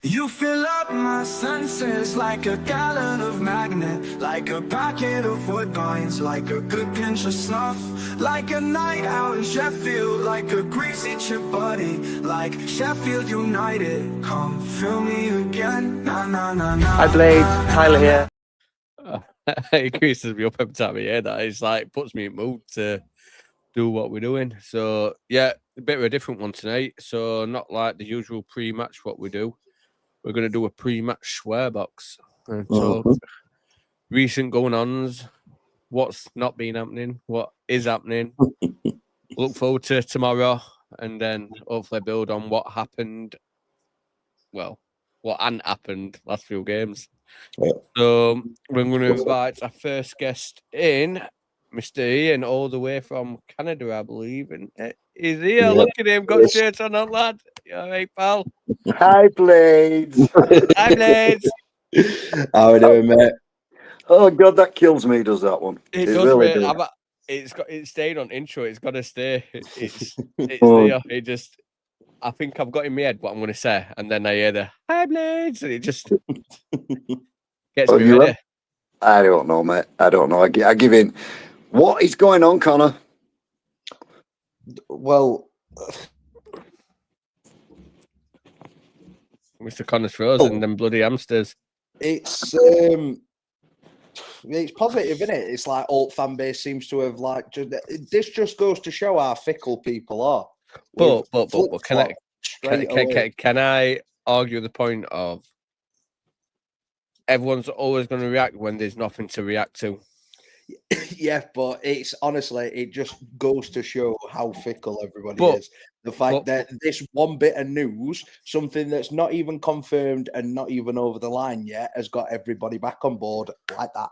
You fill up my senses like a gallon of magnet, like a packet of wood coins, like a good pinch of snuff, like a night out in Sheffield, like a greasy chip buddy, like Sheffield United. Come fill me again, na na na na. Hi Blade, Tyler here. It greases me up every time I hear that. It's like puts me in mood to do what we're doing. So yeah, a bit of a different one tonight. So not like the usual pre-match what we do. We're going to do a pre-match Swearbox and talk recent going-ons, what's not been happening, what is happening. Look forward to tomorrow, and then hopefully build on what happened. Well, what hadn't happened last few games. Yeah. So we're going to invite our first guest in, Mr. Ian, all the way from Canada, I believe. And he's here. Yeah. Look at him, got shirts on, lad. You all right, pal? Hi Blades. Hi, Blades. How are we doing, mate? Oh God, that kills me. Does that one? It does, really mate. does. It's stayed on intro. It's got to stay. It's Oh. there. It just. I think I've got in my head what I'm going to say, and then I hear the "Hi, Blades," and it just gets Oh, me you ready. I don't know, mate. I don't know. I give in. What is going on, Connor? Well, Mr. Connor's frozen, them bloody hamsters. it's positive, isn't it? It's like alt fan base seems to have this just goes to show how fickle people are. But Flip-flop straight away. can I argue the point of everyone's always going to react when there's nothing to react to? Yeah, but it's honestly, it just goes to show how fickle everybody But- is. The fact that this one bit of news, something that's not even confirmed and not even over the line yet, has got everybody back on board like that.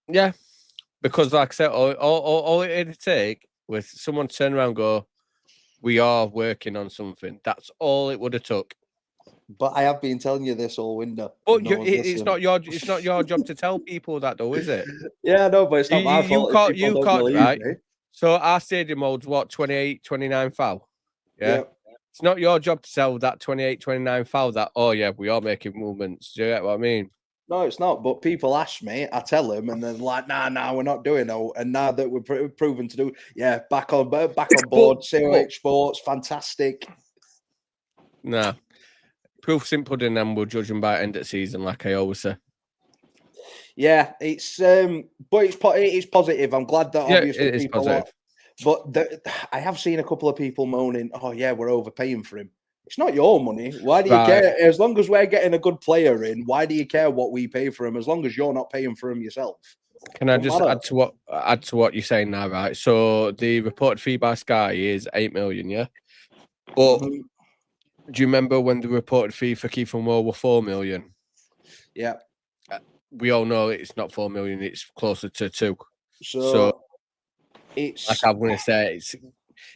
Yeah, because like I said, all it'd take was someone to turn around and go, "We are working on something." That's all it would have took. But I have been telling you this all window. But No one's it's not listening. your job to tell people that, though, is it? Yeah, no, but it's not my You fault. if can't, people you don't can't, believe right? me. So our stadium mode's what, 28, 29 foul? Yeah. Yep. It's not your job to tell that 28, 29 foul that, oh yeah, we are making movements. Do you get what I mean? No, it's not. But people ask me, I tell them, and they're like, "Nah, we're not doing it." And now that we're proven to do, yeah, back on board. COH Sports, fantastic. Nah. Proof simple, and then we'll judge them by end of season, like I always say. Yeah, it's but it is positive. I'm glad that Yeah, obviously it is people positive. But I have seen a couple of people moaning, "Oh yeah, we're overpaying for him." It's not your money. Why do you Right. care? As long as we're getting a good player in, why do you care what we pay for him? As long as you're not paying for him yourself. Can I Don't just matter. add to what you're saying now, right? So the reported fee by Sky is 8 million, yeah? But Mhm. do you remember when the reported fee for Keith and Moore were 4 million? Yeah. We all know it's not 4 million, it's closer to 2. So it's Like I'm going to say, it's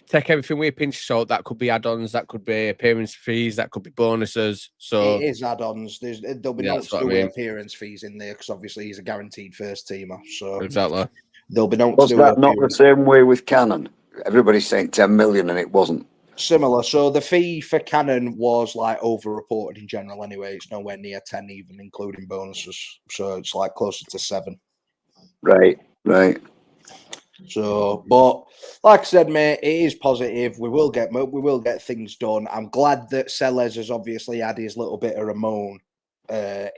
take everything with a pinch of salt. That could be add-ons, that could be appearance fees, that could be bonuses. So it is add-ons. There'll be Yeah, no that's what I to do mean. with appearance fees in there because obviously he's a guaranteed first teamer. So exactly. there'll be no to Was do that with not the appearance. same way with Cannon? Everybody's saying 10 million, and it wasn't. Similar. So the fee for Canon was like over-reported in general anyway. It's nowhere near 10, even including bonuses. So it's like closer to 7. Right. So, but like I said, mate, it is positive. We will get things done. I'm glad that Sellers has obviously had his little bit of a moan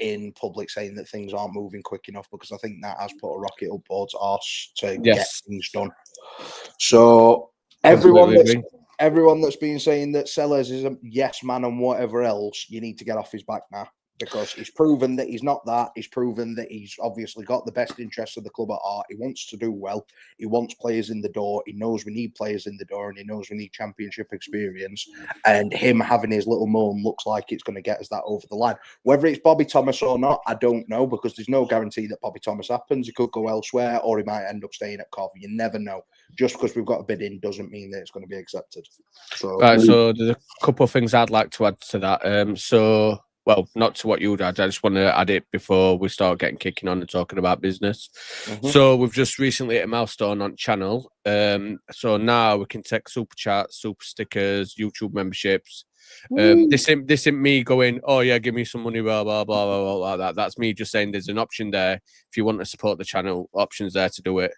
in public, saying that things aren't moving quick enough, because I think that has put a rocket up board's arse to get Yes. things done. So everyone Absolutely that's been saying that Sellers is a yes man and whatever else, you need to get off his back now, because he's proven that he's not that. He's proven that he's obviously got the best interests of the club at heart. He wants to do well. He wants players in the door. He knows we need players in the door, and he knows we need championship experience. And him having his little moan looks like it's going to get us that over the line. Whether it's Bobby Thomas or not, I don't know, because there's no guarantee that Bobby Thomas happens. He could go elsewhere, or he might end up staying at Cov. You never know. Just because we've got a bid in doesn't mean that it's going to be accepted. So, Right, so there's a couple of things I'd like to add to that. So, well, not to what you'd add. I just want to add it before we start getting kicking on and talking about business. So we've just recently hit a milestone on channel. So now we can take super chats, super stickers, YouTube memberships. This isn't me going, oh yeah, give me some money, blah blah blah blah blah like that. That's me just saying there's an option there if you want to support the channel. Options there to do it,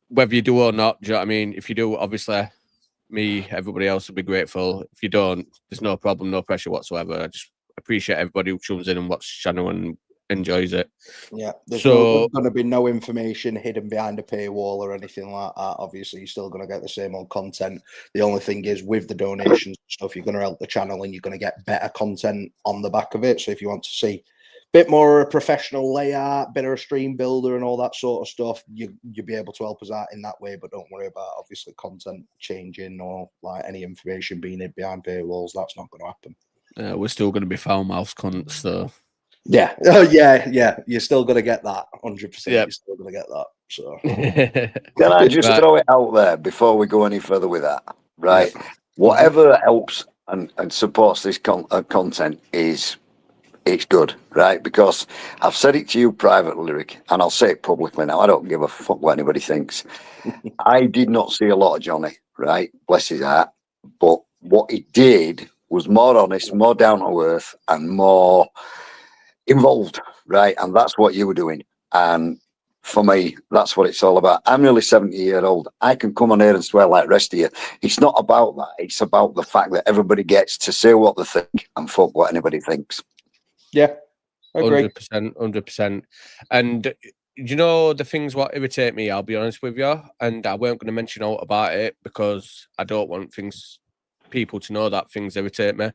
whether you do or not. Do you know what I mean? If you do, obviously, me, everybody else will be grateful. If you don't, there's no problem, no pressure whatsoever. I just appreciate everybody who tunes in and watches the channel and enjoys it. Yeah, there's So going to be no information hidden behind a paywall or anything like that. Obviously, you're still going to get the same old content. The only thing is, with the donations and stuff, you're going to help the channel and you're going to get better content on the back of it. So if you want to see a bit more professional layout, better stream builder and all that sort of stuff, you'll be able to help us out in that way. But don't worry about obviously content changing or like any information being hid behind paywalls. That's not going to happen. we're still going to be foul mouth cunts, though. Yeah. Oh, yeah. You're still going to get that. 100%. Yep. You're still going to get that. So, Can I just throw it out there before we go any further with that? Right. Whatever helps and supports this content it's good, right? Because I've said it to you privately, Rick, and I'll say it publicly now. I don't give a fuck what anybody thinks. I did not see a lot of Johnny, right? Bless his heart. But what he did was more honest, more down to earth, and more involved, right? And that's what you were doing. And for me, that's what it's all about. I'm nearly 70-year-old. I can come on here and swear like the rest of you. It's not about that. It's about the fact that everybody gets to say what they think and fuck what anybody thinks. Yeah, I agree. 100%. And you know the things what irritate me, I'll be honest with you, and I weren't going to mention out about it because I don't want people to know that things irritate me.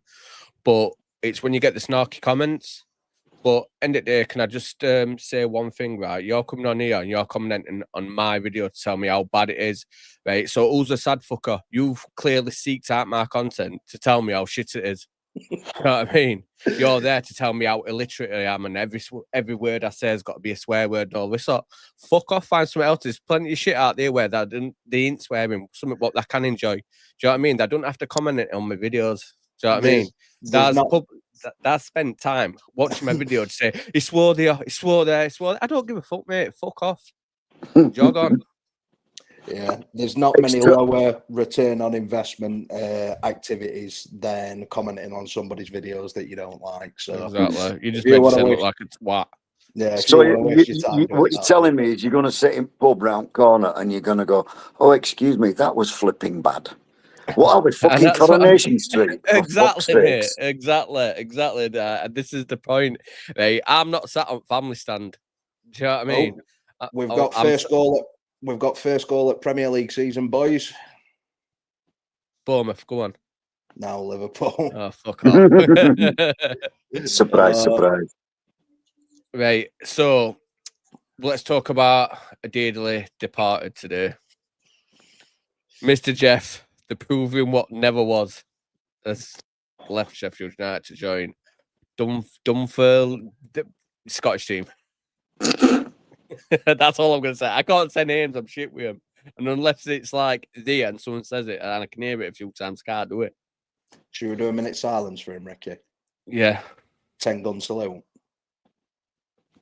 But it's when you get the snarky comments. But end of the day, can I just say one thing, right? You're coming on here and you're commenting on my video to tell me how bad it is, right? So who's a sad fucker? You've clearly seeked out my content to tell me how shit it is. You know what I mean? You're there to tell me how illiterate I am and every word I say has got to be a swear word and all this sort. Fuck off, find something else. There's plenty of shit out there where they ain't swearing, something what they can enjoy. Do you know what I mean? They don't have to comment it on my videos. Do you know what I mean? That's spent time watching my video to say, he swore there, he swore there, he swore there. I don't give a fuck, mate. Fuck off. Jog on. Yeah, there's not many lower return on investment activities than commenting on somebody's videos that you don't like. So exactly, you just make it look like it's what. Yeah. So what you're telling me is you're going to sit in pub round corner and you're going to go, oh, excuse me, that was flipping bad. What are we, fucking Coronation Street? Exactly, mate. Exactly. And this is the point, right? I'm not sat on family stand. Do you know what I mean? We've got first goal at Premier League season, boys. Bournemouth, go on. Now Liverpool. Oh, fuck off. Surprise. Right, so let's talk about a dearly departed today. Mr. Jeff, the proving what never was, has left Sheffield United to join Dunfermline, the Scottish team. That's all I'm going to say. I can't say names, I'm shit with them. And unless it's like the and someone says it and I can hear it a few times, can't do it. Should we do a minute silence for him, Ricky? Yeah. 10 gun salute.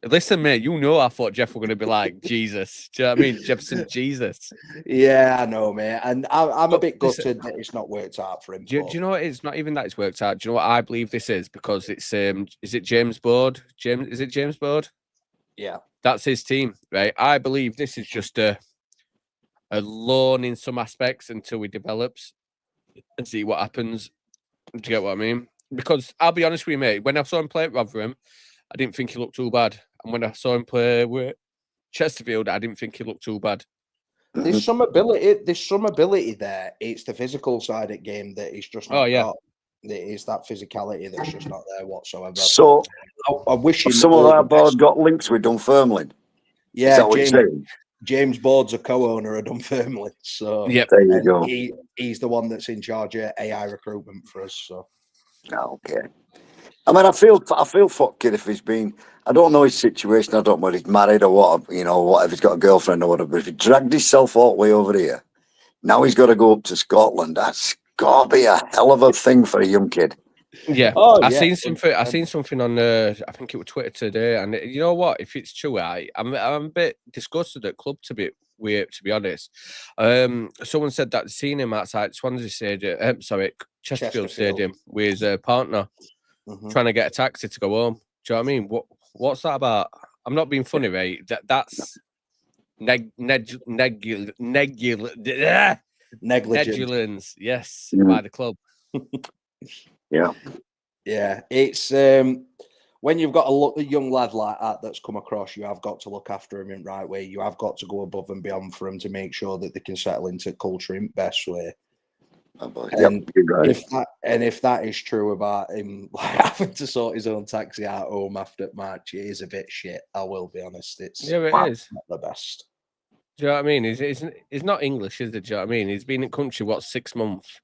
Listen, mate, you know I thought Jeff were going to be like Jesus. Do you know what I mean? Jefferson Jesus. Yeah, I know, mate. And I'm a bit gutted that it's not worked out for him. Do you know what? It's not even that it's worked out. Do you know what I believe this is? Because it's is it James Board? Is it James Board? Yeah. That's his team, right? I believe this is just a loan in some aspects until he develops and see what happens. Do you get what I mean? Because I'll be honest with you, mate, when I saw him play at Rotherham, I didn't think he looked too bad. And when I saw him play with Chesterfield, I didn't think he looked too bad. There's some ability there. It's the physical side of the game that is just not got. It's that physicality that's just not there whatsoever. So I wish some of our board got links with Dunfermline. Yeah, James Board's a co-owner of Dunfermline. So there you go. He's the one that's in charge of AI recruitment for us. So okay. I mean, I feel fucked kid if he's been. I don't know his situation. I don't know whether he's married or what. You know, what if he's got a girlfriend or whatever. But if he dragged himself all the way over here, now he's got to go up to Scotland. That's got to be a hell of a thing for a young kid. Yeah, I seen something on I think it was Twitter today, and you know what? If it's true, I'm a bit disgusted at club to be weird, to be honest. Someone said that seen him outside Swansea Stadium, Chesterfield Stadium with his partner trying to get a taxi to go home. Do you know what I mean? What's that about? I'm not being funny, mate. That's negligence, yes, by the club. Yeah. Yeah, it's when you've got a young lad like that that's come across, you have got to look after him in the right way. You have got to go above and beyond for him to make sure that they can settle into culture in the best way. And if that is true about him like having to sort his own taxi out home after match, it is a bit shit. I will be honest. It is not the best. Do you know what I mean? He's not English, is it? Do you know what I mean? He's been in country 6 months.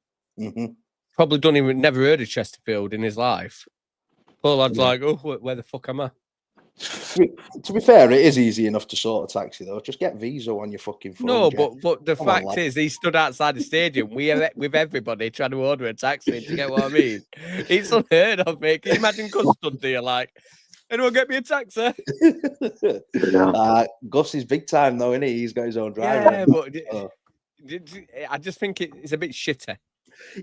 Probably never heard of Chesterfield in his life. Poor lad's like, oh, where the fuck am I? To be fair, it is easy enough to sort a taxi though. Just get Visa on your fucking phone. No, but the fact is, he stood outside the stadium with everybody trying to order a taxi. Do you get what I mean? It's unheard of, mate. Can you imagine Gus stood there like, anyone get me a taxi? Gus is big time though, isn't he? He's got his own driver. Yeah, but I just think it's a bit shitty.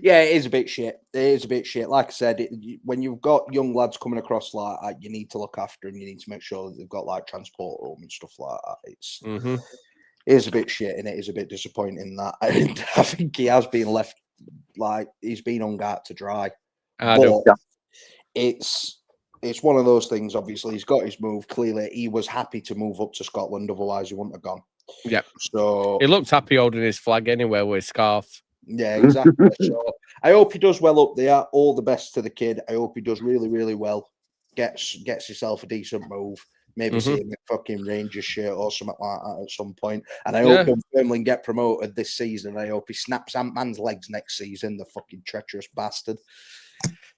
Yeah, it is a bit shit. It is a bit shit. Like I said, when you've got young lads coming across like that, you need to look after them. You need to make sure that they've got like transport home and stuff like that. It is a bit shit, and it is a bit disappointing that I think he has been left like he's been hung out to dry. It's one of those things. Obviously, he's got his move. Clearly, he was happy to move up to Scotland. Otherwise, he wouldn't have gone. Yeah. So he looked happy holding his flag anywhere with his scarf. Yeah, exactly. So I hope he does well up there. All the best to the kid. I hope he does really, really well. Gets himself a decent move. Maybe see him in a fucking Rangers shirt or something like that at some point. And I hope Dunfermline get promoted this season. I hope he snaps Ant-Man's legs next season, the fucking treacherous bastard.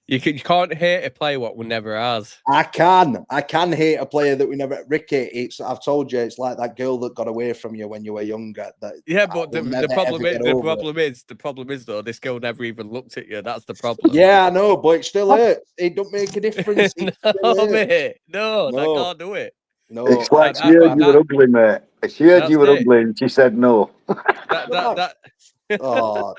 You can't hate a player what we never has. I can hate a player that we never. Ricky, I've told you, it's like that girl that got away from you when you were younger. But the problem is though, this girl never even looked at you. That's the problem. Yeah, I know, but it still hurts. It don't make a difference. No, mate. No, I can't do it. No, it's like she heard you were ugly, mate. She heard you were ugly, and she said no. Oh.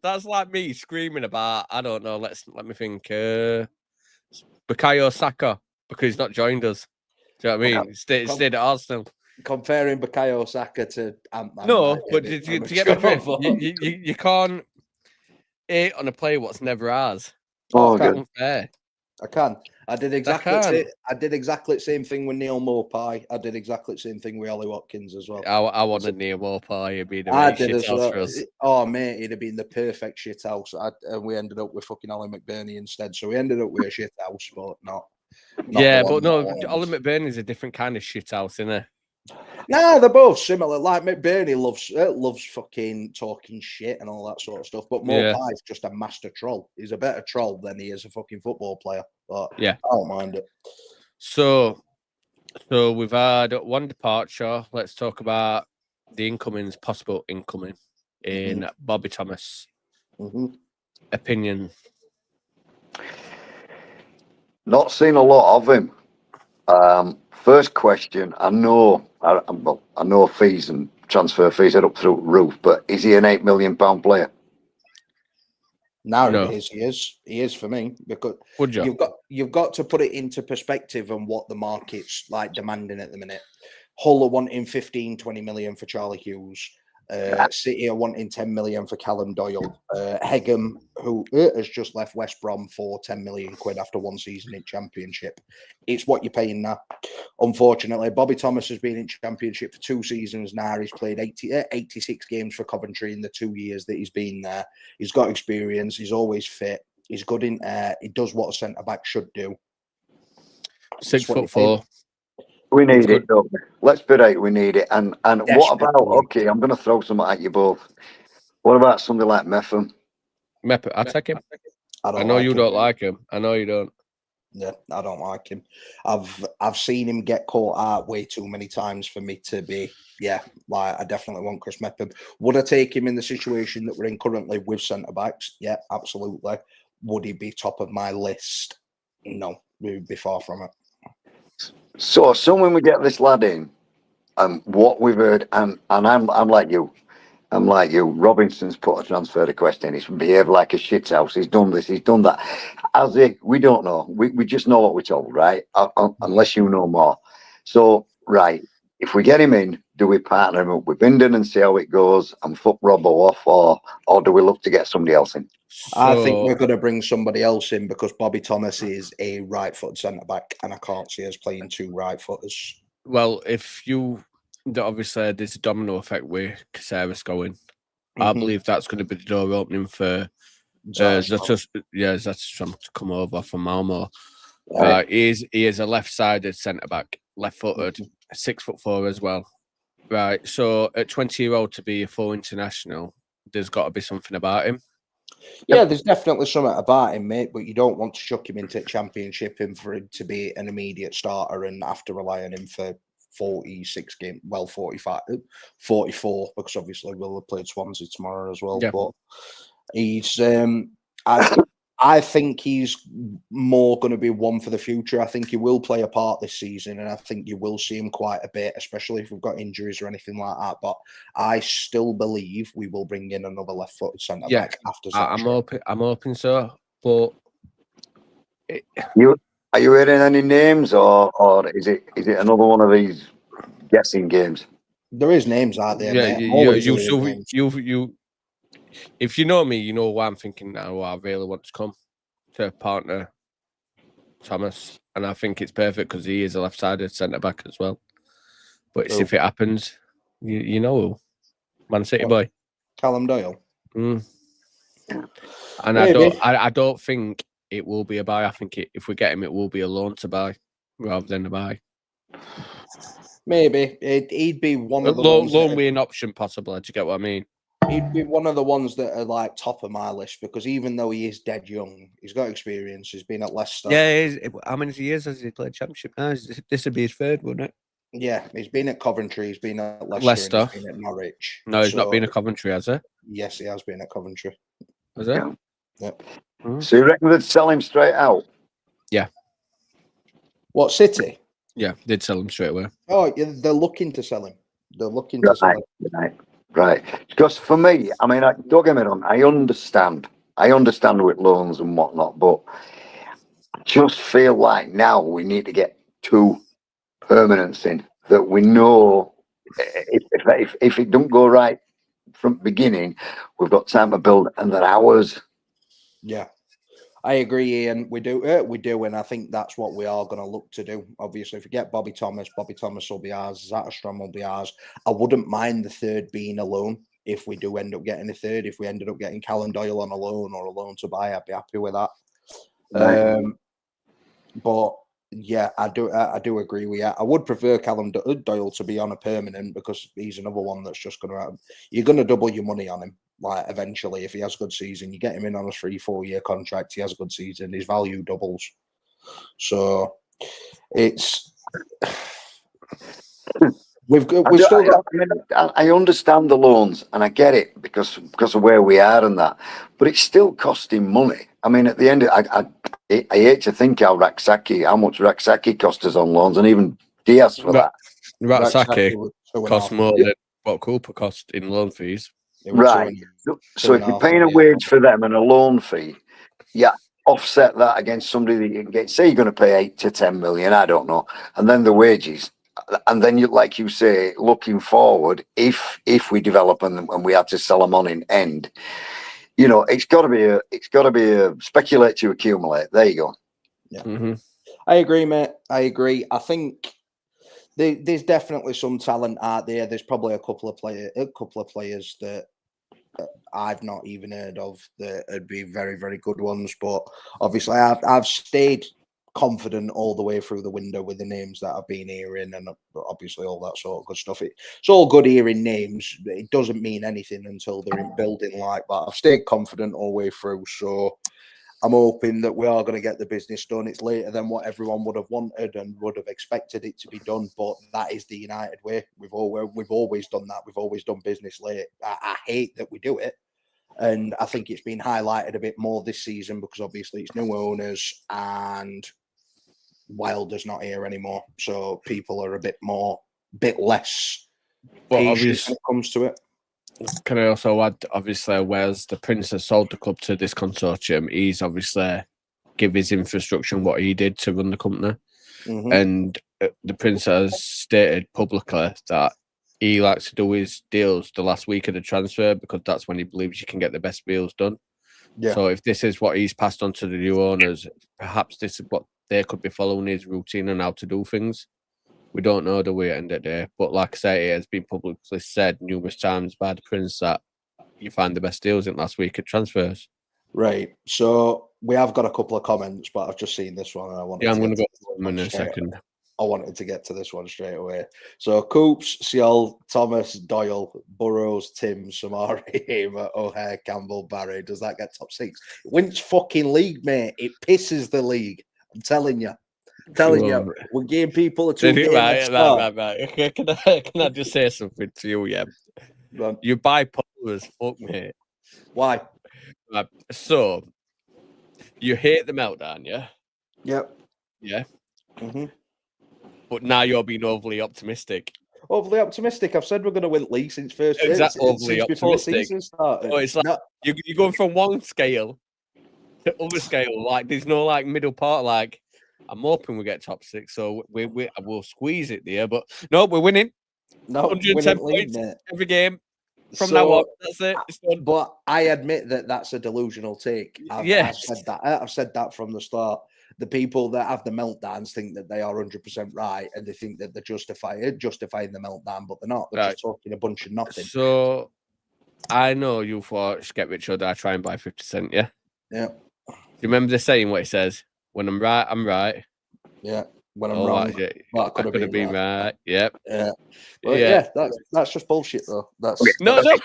That's like me screaming about, I don't know, let me think, Bukayo Saka, because he's not joined us. Do you know what I mean? Stayed at Arsenal. Comparing Bukayo Saka to Ant-Man. No, but to get my drift, you can't hate on a player what's never ours. Oh, that's unfair. I can. I did exactly the same thing with Neil Maupay. I did exactly the same thing with Ollie Watkins as well. I wanted Neil Maupay. It'd been a shit house for us. Oh, mate, it'd have been the perfect shit house. And we ended up with fucking Ollie McBurney instead. So we ended up with a shit house, but not yeah, but no, Ollie McBurney's a different kind of shit house, isn't it? No, they're both similar. Like McBurney loves fucking talking shit and all that sort of stuff. But Maupay's just a master troll. He's a better troll than he is a fucking football player. But yeah, I don't mind it. So we've had one departure. Let's talk about the possible incoming in Bobby Thomas. Opinion. Not seen a lot of him. First question, I know fees and transfer fees are up through the roof, but is he an £8 million player? Nowadays, he is. He is for me, because you've got to put it into perspective on what the market's like demanding at the minute. Hull are wanting 15-20 million for Charlie Hughes. City are wanting 10 million for Callum Doyle. Hegem, who has just left West Brom for 10 million quid after one season in Championship. It's what you're paying now. Unfortunately, Bobby Thomas has been in Championship for 2 seasons now. He's played 86 games for Coventry in the 2 years that he's been there. He's got experience. He's always fit. He's good in air. He does what a centre-back should do. 6'4". We need it, don't we? Let's be right, we need it. And what about, okay, I'm going to throw something at you both. What about somebody like Meffam? I'll take him. I know you don't like him. I know you don't. Yeah, I don't like him. I've seen him get caught out way too many times for me to be, I definitely want Chris Meffam. Would I take him in the situation that we're in currently with centre-backs? Yeah, absolutely. Would he be top of my list? No, we would be far from it. So when we get this lad in, what we've heard, and I'm like you. I'm like you. Robinson's put a transfer request in. He's behaved like a shithouse. He's done this. He's done that. As it, we don't know. We just know what we're told, right? Unless you know more. So, right, if we get him in, do we partner him up with Binden and see how it goes and fuck Robbo off, or do we look to get somebody else in? I think we're So, going to bring somebody else in because Bobby Thomas is a right-footed centre-back, and I can't see us playing two right-footers. well, if you obviously there's a domino effect with Caceres going, I Mhm. believe that's going to be the door opening for Zaha. That's trying to come over from Malmo. Right. He is a left-sided centre back, left-footed, 6'4" as well. Right. So at 20-year-old to be a full international, there's got to be something about him. Yeah, there's definitely something about him, mate, but you don't want to chuck him into the championship and for him to be an immediate starter and have to rely on him for 46 games, well, 45, 44, because obviously we'll have played Swansea tomorrow as well. Yeah. But he's, I think he's more going to be one for the future. I think he will play a part this season, and I think you will see him quite a bit, especially if we've got injuries or anything like that. But I still believe we will bring in another left-footed centre back after Zaha. I'm hoping so. But Are you hearing any names, or is it another one of these guessing games? There is names out there, yeah, mate. I'm always you hearing names. if you know me, you know why I'm thinking now. I really want to come to partner Thomas, and I think it's perfect because he is a left-sided centre back as well. But it's Who? if it happens, you know who? Man City What? boy. Callum Doyle. And Maybe. I don't think it will be a buy. I think if we get him, it will be a loan to buy rather than a buy. Maybe. He'd be one A of the ones loan that with an option possible. Do you get what I mean? he'd be one of the ones that are like top of my list because even though he is dead young, he's got experience. He's been at Leicester. Yeah, how many years has he played Championship? This would be his third, wouldn't it? Yeah, he's been at Coventry, he's been at Leicester, Leicester. and he's been at Norwich. No, he's not been at Coventry, has he? Yes, he has been at Coventry. Has he? Yeah. Yep. So you reckon they'd sell him straight out? Yeah. What, City? Yeah, did sell him straight away. Oh, yeah, they're looking to sell him. They're looking to sell him. Right. Because for me, I mean, don't get me wrong, I understand with loans and whatnot, but I just feel like now we need to get two permanents in that we know if it don't go right from the beginning, we've got time to build and they're ours. Yeah. I agree, Ian. We do, and I think that's what we are going to look to do. Obviously, if we get Bobby Thomas will be ours. Zatterstrom will be ours. I wouldn't mind the third being a loan if we do end up getting a third. If we ended up getting Callum Doyle on a loan or a loan to buy, I'd be happy with that. Right. But yeah, I do agree with you. I would prefer Callum Doyle to be on a permanent because he's another one that's just going to. You're going to double your money on him. Like eventually, if he has a good season, you get him in on a 3-4 year contract. He has a good season, his value doubles. So it's we've still got. I understand the loans and I get it because of where we are and that, but it's still costing money. I mean, at the end, I hate to think how much Raksaki cost us on loans, and even Diaz for that. Ratsaki costs more than what Cooper cost in loan fees. Right. So if you're paying a wage for them and a loan fee, yeah, offset that against somebody that you can get. Say you're going to pay 8 to 10 million, I don't know, and then the wages, and then you, like you say, looking forward, if we develop and we have to sell them on in end, you know, it's got to be a speculate to accumulate. There you go. Yeah, Mm-hmm. I agree, mate. I agree. I think there's definitely some talent out there. There's probably a couple of players that I've not even heard of that would be very, very good ones. But obviously, I've stayed confident all the way through the window with the names that I've been hearing, and obviously all that sort of good stuff. It's all good hearing names. It doesn't mean anything until they're in building like that. I've stayed confident all the way through, so I'm hoping that we are going to get the business done. It's later than what everyone would have wanted and would have expected it to be done, but that is the United way. We've always done that. We've always done business late. I hate that we do it, and I think it's been highlighted a bit more this season because obviously it's new owners and Wilder's not here anymore, so people are a bit more bit less But patient obviously, when it comes to it. can I also add, obviously, whereas the Prince has sold the club to this consortium, he's obviously give his infrastructure what he did to run the company. Mhm. And the Prince has stated publicly that he likes to do his deals the last week of the transfer because that's when he believes you can get the best deals done. Yeah. So if this is what he's passed on to the new owners, perhaps this is what they could be following his routine and how to do things. We don't know, do we, at the end of the day? But like I say, it has been publicly said numerous times by the Prince that you find the best deals in last week at transfers. Right. So we have got a couple of comments, but I've just seen this one and I wanted Yeah, I'm to going get to go to this for them one in a straight- second. I wanted to get to this one straight away. So Coops, Ciel, Thomas, Doyle, Burrows, Tim, Samari, Hamer, O'Hare, Campbell, Barry. Does that get top 6? It wins fucking league, mate. It pisses the league. I'm telling you. Sure. We're giving people a Did it 2-game right, start. right. Can I just say something to you? Yeah, Run. you're bipolar as fuck, mate. Why? Right. So you hate the meltdown, yeah, Yep. yeah, Mm-hmm. but now you're being overly optimistic. Overly optimistic. I've said we're going to win league since first Exactly, since overly before optimistic. season started. Oh, it's like No, you're going from one scale to other scale. Like there's no like middle part. Like I'm hoping we get top 6, so we'll squeeze it there. But no, we're winning. no, 110 winning league, points mate. every game from now on. That's it. It's done. But I admit that that's a delusional take. Yes. I've said that from the start. The people that have the meltdowns think that they are 100% right, and they think that they're justifying the meltdown, but they're not. They're just talking a bunch of nothing. So I know you thought get rich or die, try and buy 50 Cent, yeah? Yeah. Do you remember the saying what it says? When I'm right, I'm right. Yeah. When I'm Oh, wrong, that's it. well, I I could have been right. Yep. Yeah. But yeah, that's just bullshit, though. That's No, that's just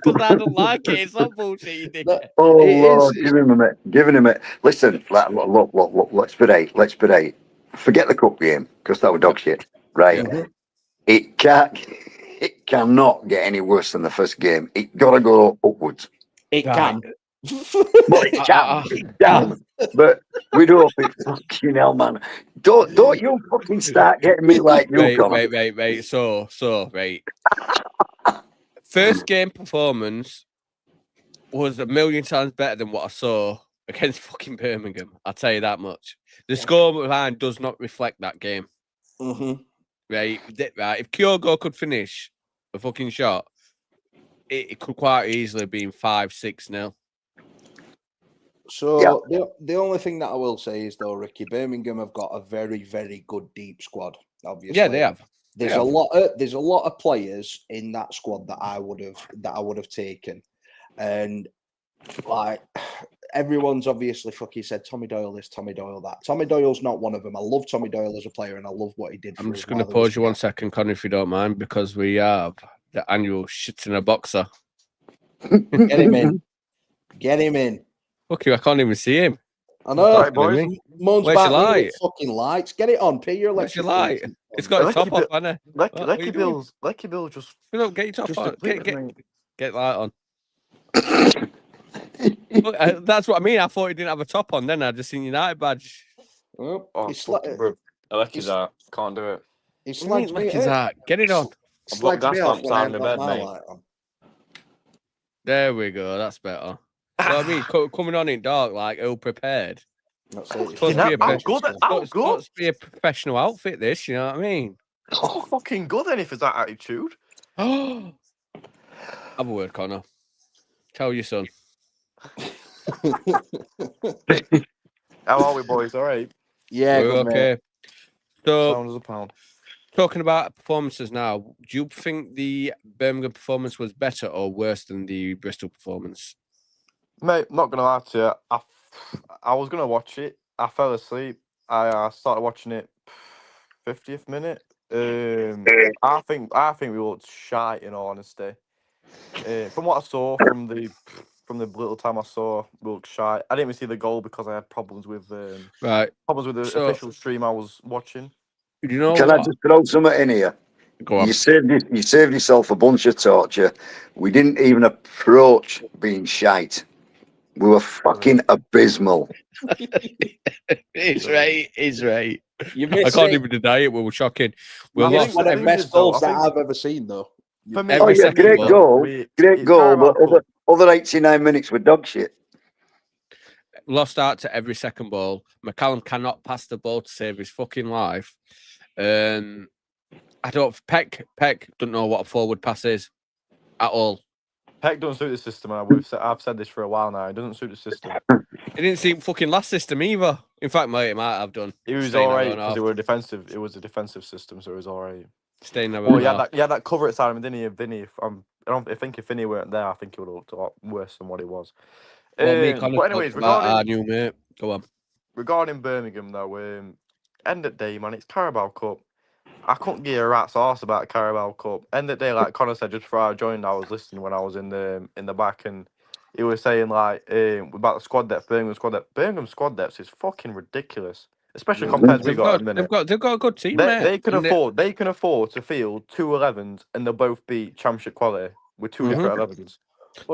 because I don't like it. It's not bullshit, you dickhead. Oh It Lord, is- giving him a minute. Listen, look, let's be. Forget the cup game because that was dog shit, right? Mhm. It cannot get any worse than the first game. It gotta go upwards. It Right. can. Well, it can. But we do hope it fucking hell, man. Don't you fucking start getting me like you, Connor. Right. So, right. First game performance was a million times better than what I saw against fucking Birmingham. I'll tell you that much. The score behind does not reflect that game. Mhm. Right. If Kyogo could finish a fucking shot, it could quite easily have been 5-6-0. So the only thing that I will say is though, Ricky, Birmingham have got a very, very good deep squad. Obviously, Yeah, they have. There's a lot of players in that squad that I would have taken, and like everyone's obviously fucking said Tommy Doyle this, Tommy Doyle that. Tommy Doyle's not one of them. I love Tommy Doyle as a player, and I love what he did. I'm just going to pause you 1 second, Connor, if you don't mind, because we have the annual shit in a boxer. Get him in. Get him in. Fuck you, I can't even see him. I know. Right, boys. Moans Where's your about me light? with fucking lights. Get it on. Pay your Where's your electricity. light? It's got its top off, hasn't it? What are you doing? Lecky Bill just Get your top just on. depleted me. Get light on. Look, that's what I mean. I thought he didn't have a top on. Then I just seen United badge. Well, Oh, he's fucking bro. Lecky's out. Can't do it. He What do you slags mean, me. like his art? Get it on. I've got Slags gas me off lamps when I out haven't in the got bed, my mate. light on. There we go. That's better. Well, I mean, coming on in dark, like ill prepared. That's it. Supposed to be a How good? How It's good? supposed to be a professional outfit. This, you know what I mean? Oh, fucking good then if it's that attitude. Oh, have a word, Connor. Tell your son. How are we, boys? All right. Yeah, We're good, mate. okay. So, Sound as a pound. talking about performances now, do you think the Birmingham performance was better or worse than the Bristol performance? Mate, not gonna lie to you. I was gonna watch it. I fell asleep. I started watching it 50th minute. I think we looked shite in all honesty. From what I saw from the little time I saw, we looked shite. I didn't even see the goal because I had problems with Right. the So- official stream I was watching. You know Can I what? just throw something in here? Go on. You saved yourself a bunch of torture. We didn't even approach being shite. We were fucking abysmal. He's right. He's right. You I miss can't it. even deny it. We were shocking. We I It's think lost one of the thing every, best is, though, goals I that think I've ever seen, though. for me, Oh every yeah, second great goal. goal, great it's goal. But Carabao Cup. other 89 minutes were dog shit. Lost out to every second ball. McCallum cannot pass the ball to save his fucking life. I don't. Peck don't know what a forward pass is at all. Peck doesn't suit the system. I've said this for a while now. It doesn't suit the system. It didn't seem fucking last system either. In fact, it might have done. It was Staying alright our own because half. it was a defensive system, so it was alright. Staying our Well, own half. he had that cover at Simon, didn't he? Vinny, I think if Vinny weren't there, I think it would have looked a lot worse than what it was. Well, me, Connor, But anyways, about our new mate. Go on. regarding Birmingham though, end of the day, man, it's Carabao Cup. I couldn't give a rat's arse about Carabao Cup. End of the day, like Connor said just before I joined, I was listening when I was in the back, and he was saying like about the squad depth, Birmingham squad depth. Birmingham squad depth is fucking ridiculous, especially compared to what we got at the minute. They've got a good team, mate. They can afford to field 2 11s and they'll both be championship quality with 2 different 11s.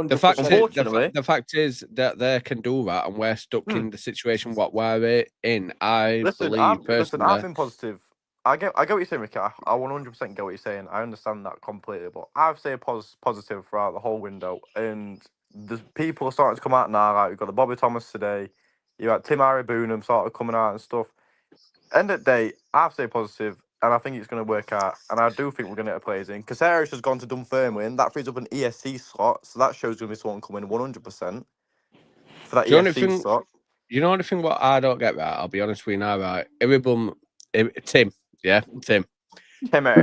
The fact, Unfortunately, the fact is that they can do that, and we're stuck in the situation what we're in. I've been positive. I get what you're saying, Ricky. I 100% get what you're saying. I understand that completely, but I've stayed positive throughout the whole window, and the people are starting to come out now. Like we've got the Bobby Thomas today. You got Tim Harry Boonham started coming out and stuff. End of the day, I've stayed positive, and I think it's going to work out. And I do think we're going to get players in. Caceres has gone to Dunfermline. That frees up an ESC slot, so that shows going to be someone coming 100% for that ESC slot. You know anything what I don't get right? I'll be honest with you now, right? Tim, yeah, Tim. Timmy.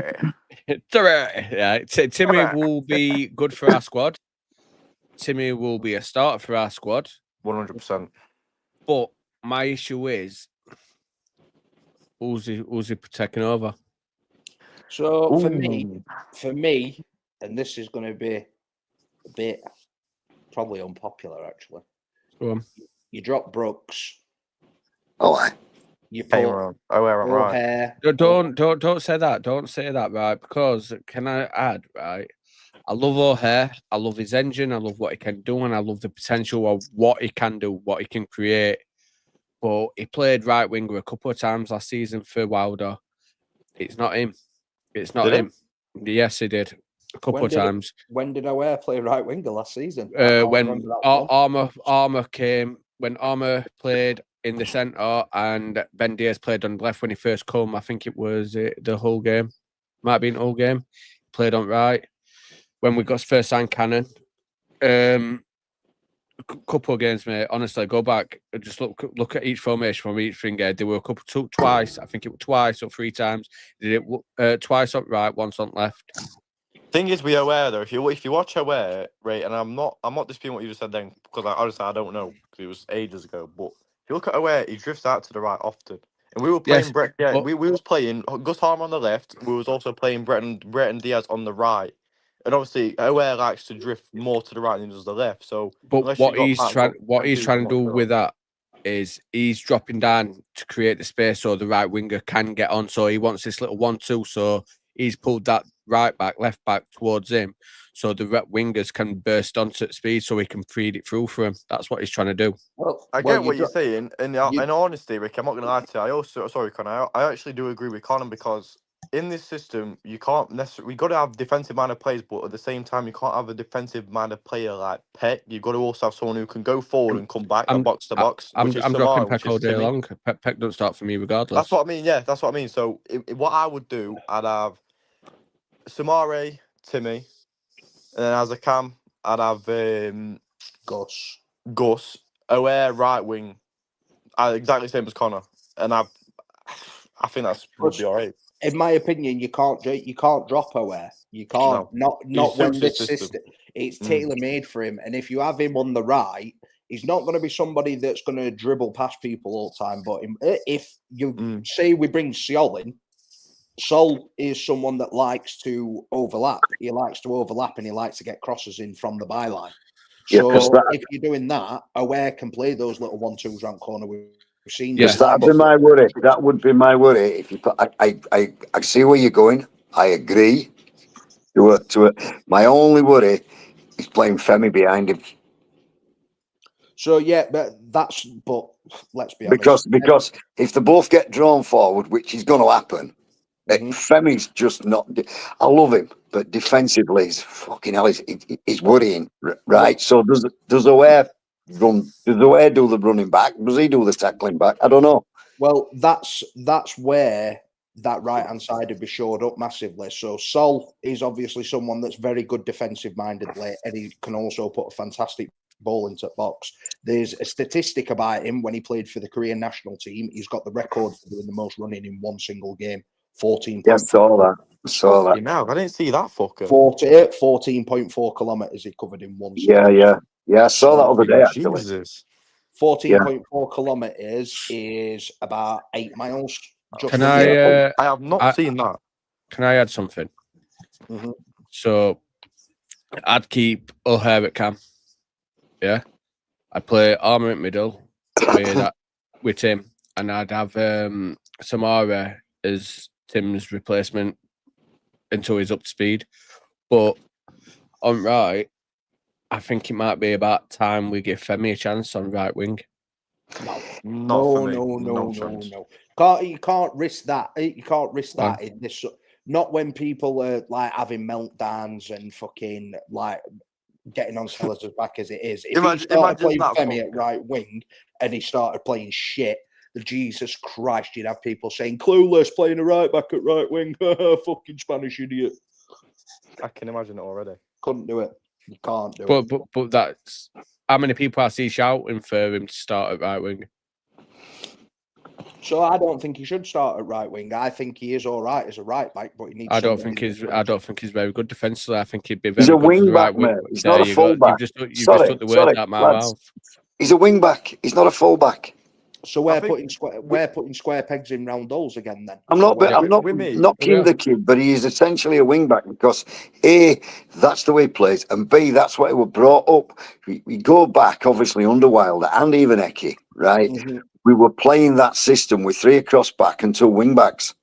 Yeah, Timmy will be good for our squad. Timmy will be a starter for our squad. 100%. But my issue is, who's he taking over? So for me, and this is going to be a bit probably unpopular actually. Go on. You drop Brooks. Oh, you put O'Hare. Don't say that. Don't say that, right? Because can I add, right? I love O'Hare. I love his engine. I love what he can do, and I love the potential of what he can do, what he can create. But he played right winger a couple of times last season for Wilder. It's not him. It's not him. Yes, he did a couple of times. When did O'Hare play right winger last season? When Armour came, when Armour played in the centre and Ben Diaz played on the left when he first come. I think it was the whole game. Might have been the whole game. Played on right. When we got first signed Cannon. Couple of games, mate. Honestly, go back. Just look at each formation from each finger. There were twice. I think it was twice or 3 times. Did it twice on right, once on left. Thing is, we O'Hare though. If you watch O'Hare, right, and I'm not disputing what you just said then because honestly I don't know because it was ages ago. But if you look at O'Hare, he drifts out to the right often. And we were playing we was playing Gus Harmer on the left. We was also playing Brett and Diaz on the right. And obviously, O'Hare likes to drift more to the right than he does the left. So, but what he's trying to do with that is he's dropping down to create the space so the right winger can get on. So he wants this little 1-2. So he's pulled that right back, left back towards him, so the wingers can burst onto speed, so he can feed it through for him. That's what he's trying to do. Well, I get what you're saying, and in honesty, Rick, I'm not going to lie to you. I also, sorry, Connor, I actually do agree with Connor because in this system, you can't necessarily. We got to have defensive-minded players, but at the same time, you can't have a defensive-minded player like Peck. You've got to also have someone who can go forward and come back and box to box. I'm dropping Peck all day long. Peck don't start for me regardless. That's what I mean. Yeah, that's what I mean. So, what I would do, I'd have Samare, Timmy, and then as a cam, I'd have Gus, O'Hare right wing, exactly the same as Connor, and I think that's would be alright. In my opinion, you can't drop O'Hare. You can't not when this system. It's tailor made for him, and if you have him on the right, he's not going to be somebody that's going to dribble past people all the time. But if you say we bring Sol in, Sol is someone that likes to overlap. He likes to overlap and he likes to get crosses in from the byline. So if you're doing that, O'Hare can play those little 1-2s round corner. We've seen. Yes, that'd be my worry. That would be my worry. If you put, I see where you're going. I agree. To it. My only worry is playing Femi behind him. So yeah, but let's be honest. Because if they both get drawn forward, which is going to happen, Femi's just not. I love him, but defensively, he's fucking hell. He's worrying, right? So does O'Hare run? Does O'Hare do the running back? Does he do the tackling back? I don't know. Well, that's where that right hand side would be shored up massively. So Sol is obviously someone that's very good defensive mindedly, and he can also put a fantastic ball into the box. There's a statistic about him when he played for the Korean national team. He's got the record for doing the most running in one single game. 14. Yeah, saw that. You know, I didn't see that fucker. 14.4 kilometers he covered in one. Yeah. I saw that other day actually. Jesus. 14.4 kilometers is about 8 miles. Can I have not seen that. Can I add something? Mm-hmm. So I'd keep O'Hare at cam. Yeah. I'd play Armour at middle with Tim, and I'd have Samara as Tim's replacement until he's up to speed. But on right, I think it might be about time we give Femi a chance on right wing. No. You can't risk that. You can't risk that in this. Not when people are like having meltdowns and fucking like getting on Sellers' back as it is. If he started playing Femi at right wing and he started playing shit, Jesus Christ, you'd have people saying clueless playing a right back at right wing. Fucking Spanish idiot. I can imagine it already. Couldn't do it. You can't do it. But that's how many people I see shouting for him to start at right wing. So I don't think he should start at right wing. I think he is all right as a right back, but he needs. I don't think he's very good defensively. I think he'd be very He's a good wing for the back, right wing. mate. He's not a full back. You've just took the words out of my mouth. He's a wing back. He's not a full back. So we're putting square pegs in round holes again. Then I'm not knocking the kid, but he is essentially a wing back because A, that's the way he plays, and B, that's what he was brought up. We go back obviously under Wilder and even Eki, right? Mm-hmm. We were playing that system with 3 across back and 2 wing backs.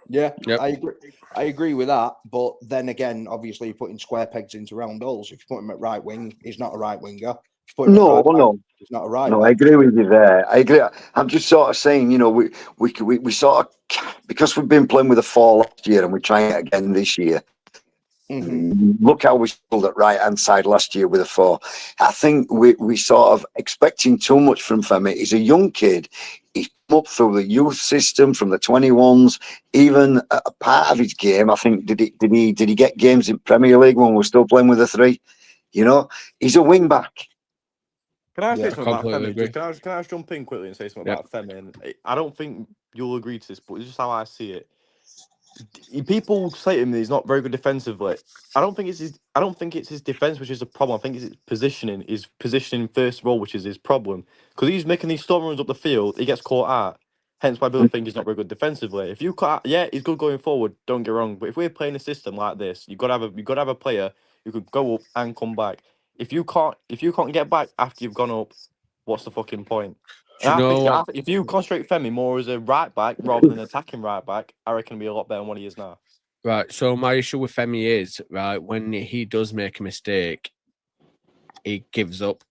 Yeah, yep. I agree with that. But then again, obviously, you're putting square pegs into round holes. If you put him at right wing, he's not a right winger. No. He's not a right. No, I agree with you there. I agree. I'm just sort of saying, you know, we sort of, because we've been playing with a 4 last year and we're trying it again this year. Mm-hmm. Look how we stood at right hand side last year with a 4. I think we sort of expecting too much from Femi. He's a young kid. He's come up through the youth system from the 21s. Even a part of his game, I think, did he get games in Premier League when we're still playing with a 3? You know, he's a wing back. Can I say something about Femi? Can I just jump in quickly and say something about Femi? And I don't think you'll agree to this, but it's just how I see it. People say to him that he's not very good defensively. I don't think it's his defense which is the problem. I think it's his positioning. His positioning first of all, which is his problem. Because he's making these storm runs up the field, he gets caught out. Hence why people think he's not very good defensively. If you cut out, he's good going forward. Don't get wrong. But if we're playing a system like this, you've got to have a player who could go up and come back. If you can't get back after you've gone up, what's the fucking point? I think if you concentrate Femi more as a right back rather than attacking right back, I reckon he'll be a lot better than what he is now. Right. So my issue with Femi is when he does make a mistake, he gives up.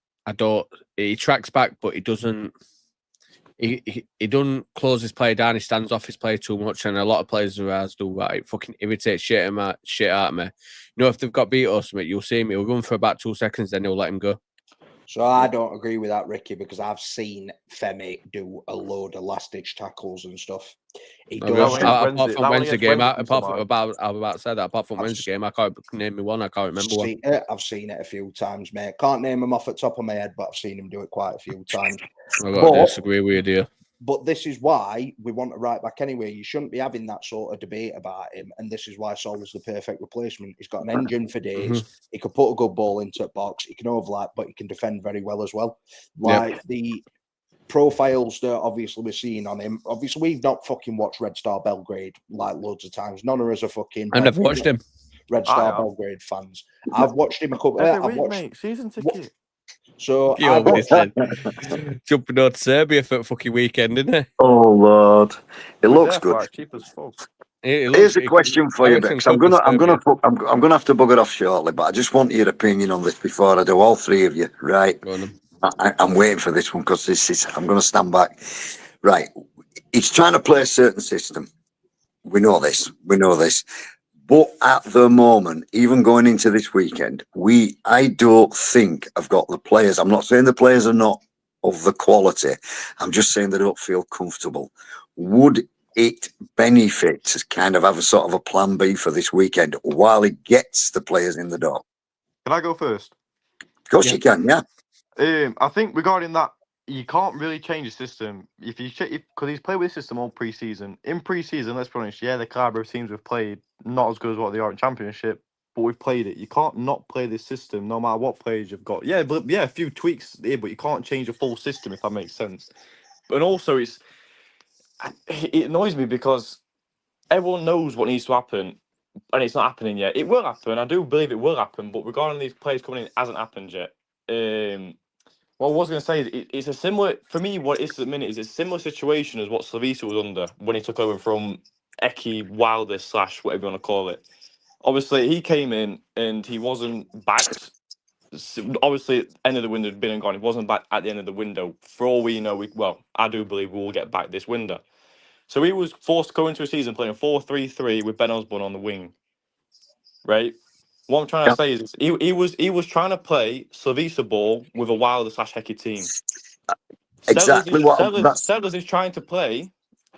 He tracks back, but he doesn't. He doesn't close his play down. He stands off his play too much, and a lot of players who has do that. It fucking irritates shit out of me. You know, if they've got beat or something, you'll see him. He'll run for about 2 seconds, then he'll let him go. So I don't agree with that, Ricky, because I've seen Femi do a load of last-ditch tackles and stuff. He does. Apart from Wednesday game, apart from Wednesday game, I can't name me one. I can't remember one. I've seen it a few times, mate. Can't name him off the top of my head, but I've seen him do it quite a few times. I've got to disagree with you, dear. But this is why we want a right back anyway. You shouldn't be having that sort of debate about him. And this is why Sol was the perfect replacement. He's got an engine for days. Mm-hmm. He could put a good ball into the box. He can overlap, but he can defend very well as well. Like the profiles that obviously we're seeing on him. Obviously, we've not fucking watched Red Star Belgrade like loads of times. None of us are fucking. I've never watched him. Red Star Belgrade fans. I've watched him a couple. Every week, mate. Season ticket. So jumping out to Serbia for a fucking weekend, isn't it? Oh Lord, it looks good. Cheap as fuck. Here's a question for you, Bex. I'm gonna have to bugger off shortly, but I just want your opinion on this before I do. All 3 of you, right? I'm waiting for this one because I'm going to stand back. Right. He's trying to play a certain system. We know this. But at the moment, even going into this weekend, I don't think I've got the players. I'm not saying the players are not of the quality. I'm just saying they don't feel comfortable. Would it benefit to kind of have a sort of a plan B for this weekend while he gets the players in the door? Can I go first? Of course you can, yeah. I think regarding that, you can't really change the system if you check because he's played with the system all pre-season. In pre-season, let's be honest, yeah, the caliber of teams we've played not as good as what they are in Championship, but we've played it. You can't not play this system no matter what players you've got. Yeah, but yeah, a few tweaks here, but you can't change the full system if that makes sense. And also, it annoys me because everyone knows what needs to happen, and it's not happening yet. It will happen. I do believe it will happen, but regarding these players coming in, it hasn't happened yet. What I was going to say is it's a similar, for me, what it is at the minute is a similar situation as what Slavisa was under when he took over from Eki Wilder / whatever you want to call it. Obviously, he came in and he wasn't backed. Obviously, end of the window had been and gone. He wasn't back at the end of the window. For all we know, I do believe we will get back this window. So he was forced to go into a season playing 4-3-3 with Ben Osborne on the wing, right? What I'm trying to say is he was trying to play Slavisa ball with a Wilder / Hecky team. Exactly Sellers is trying to play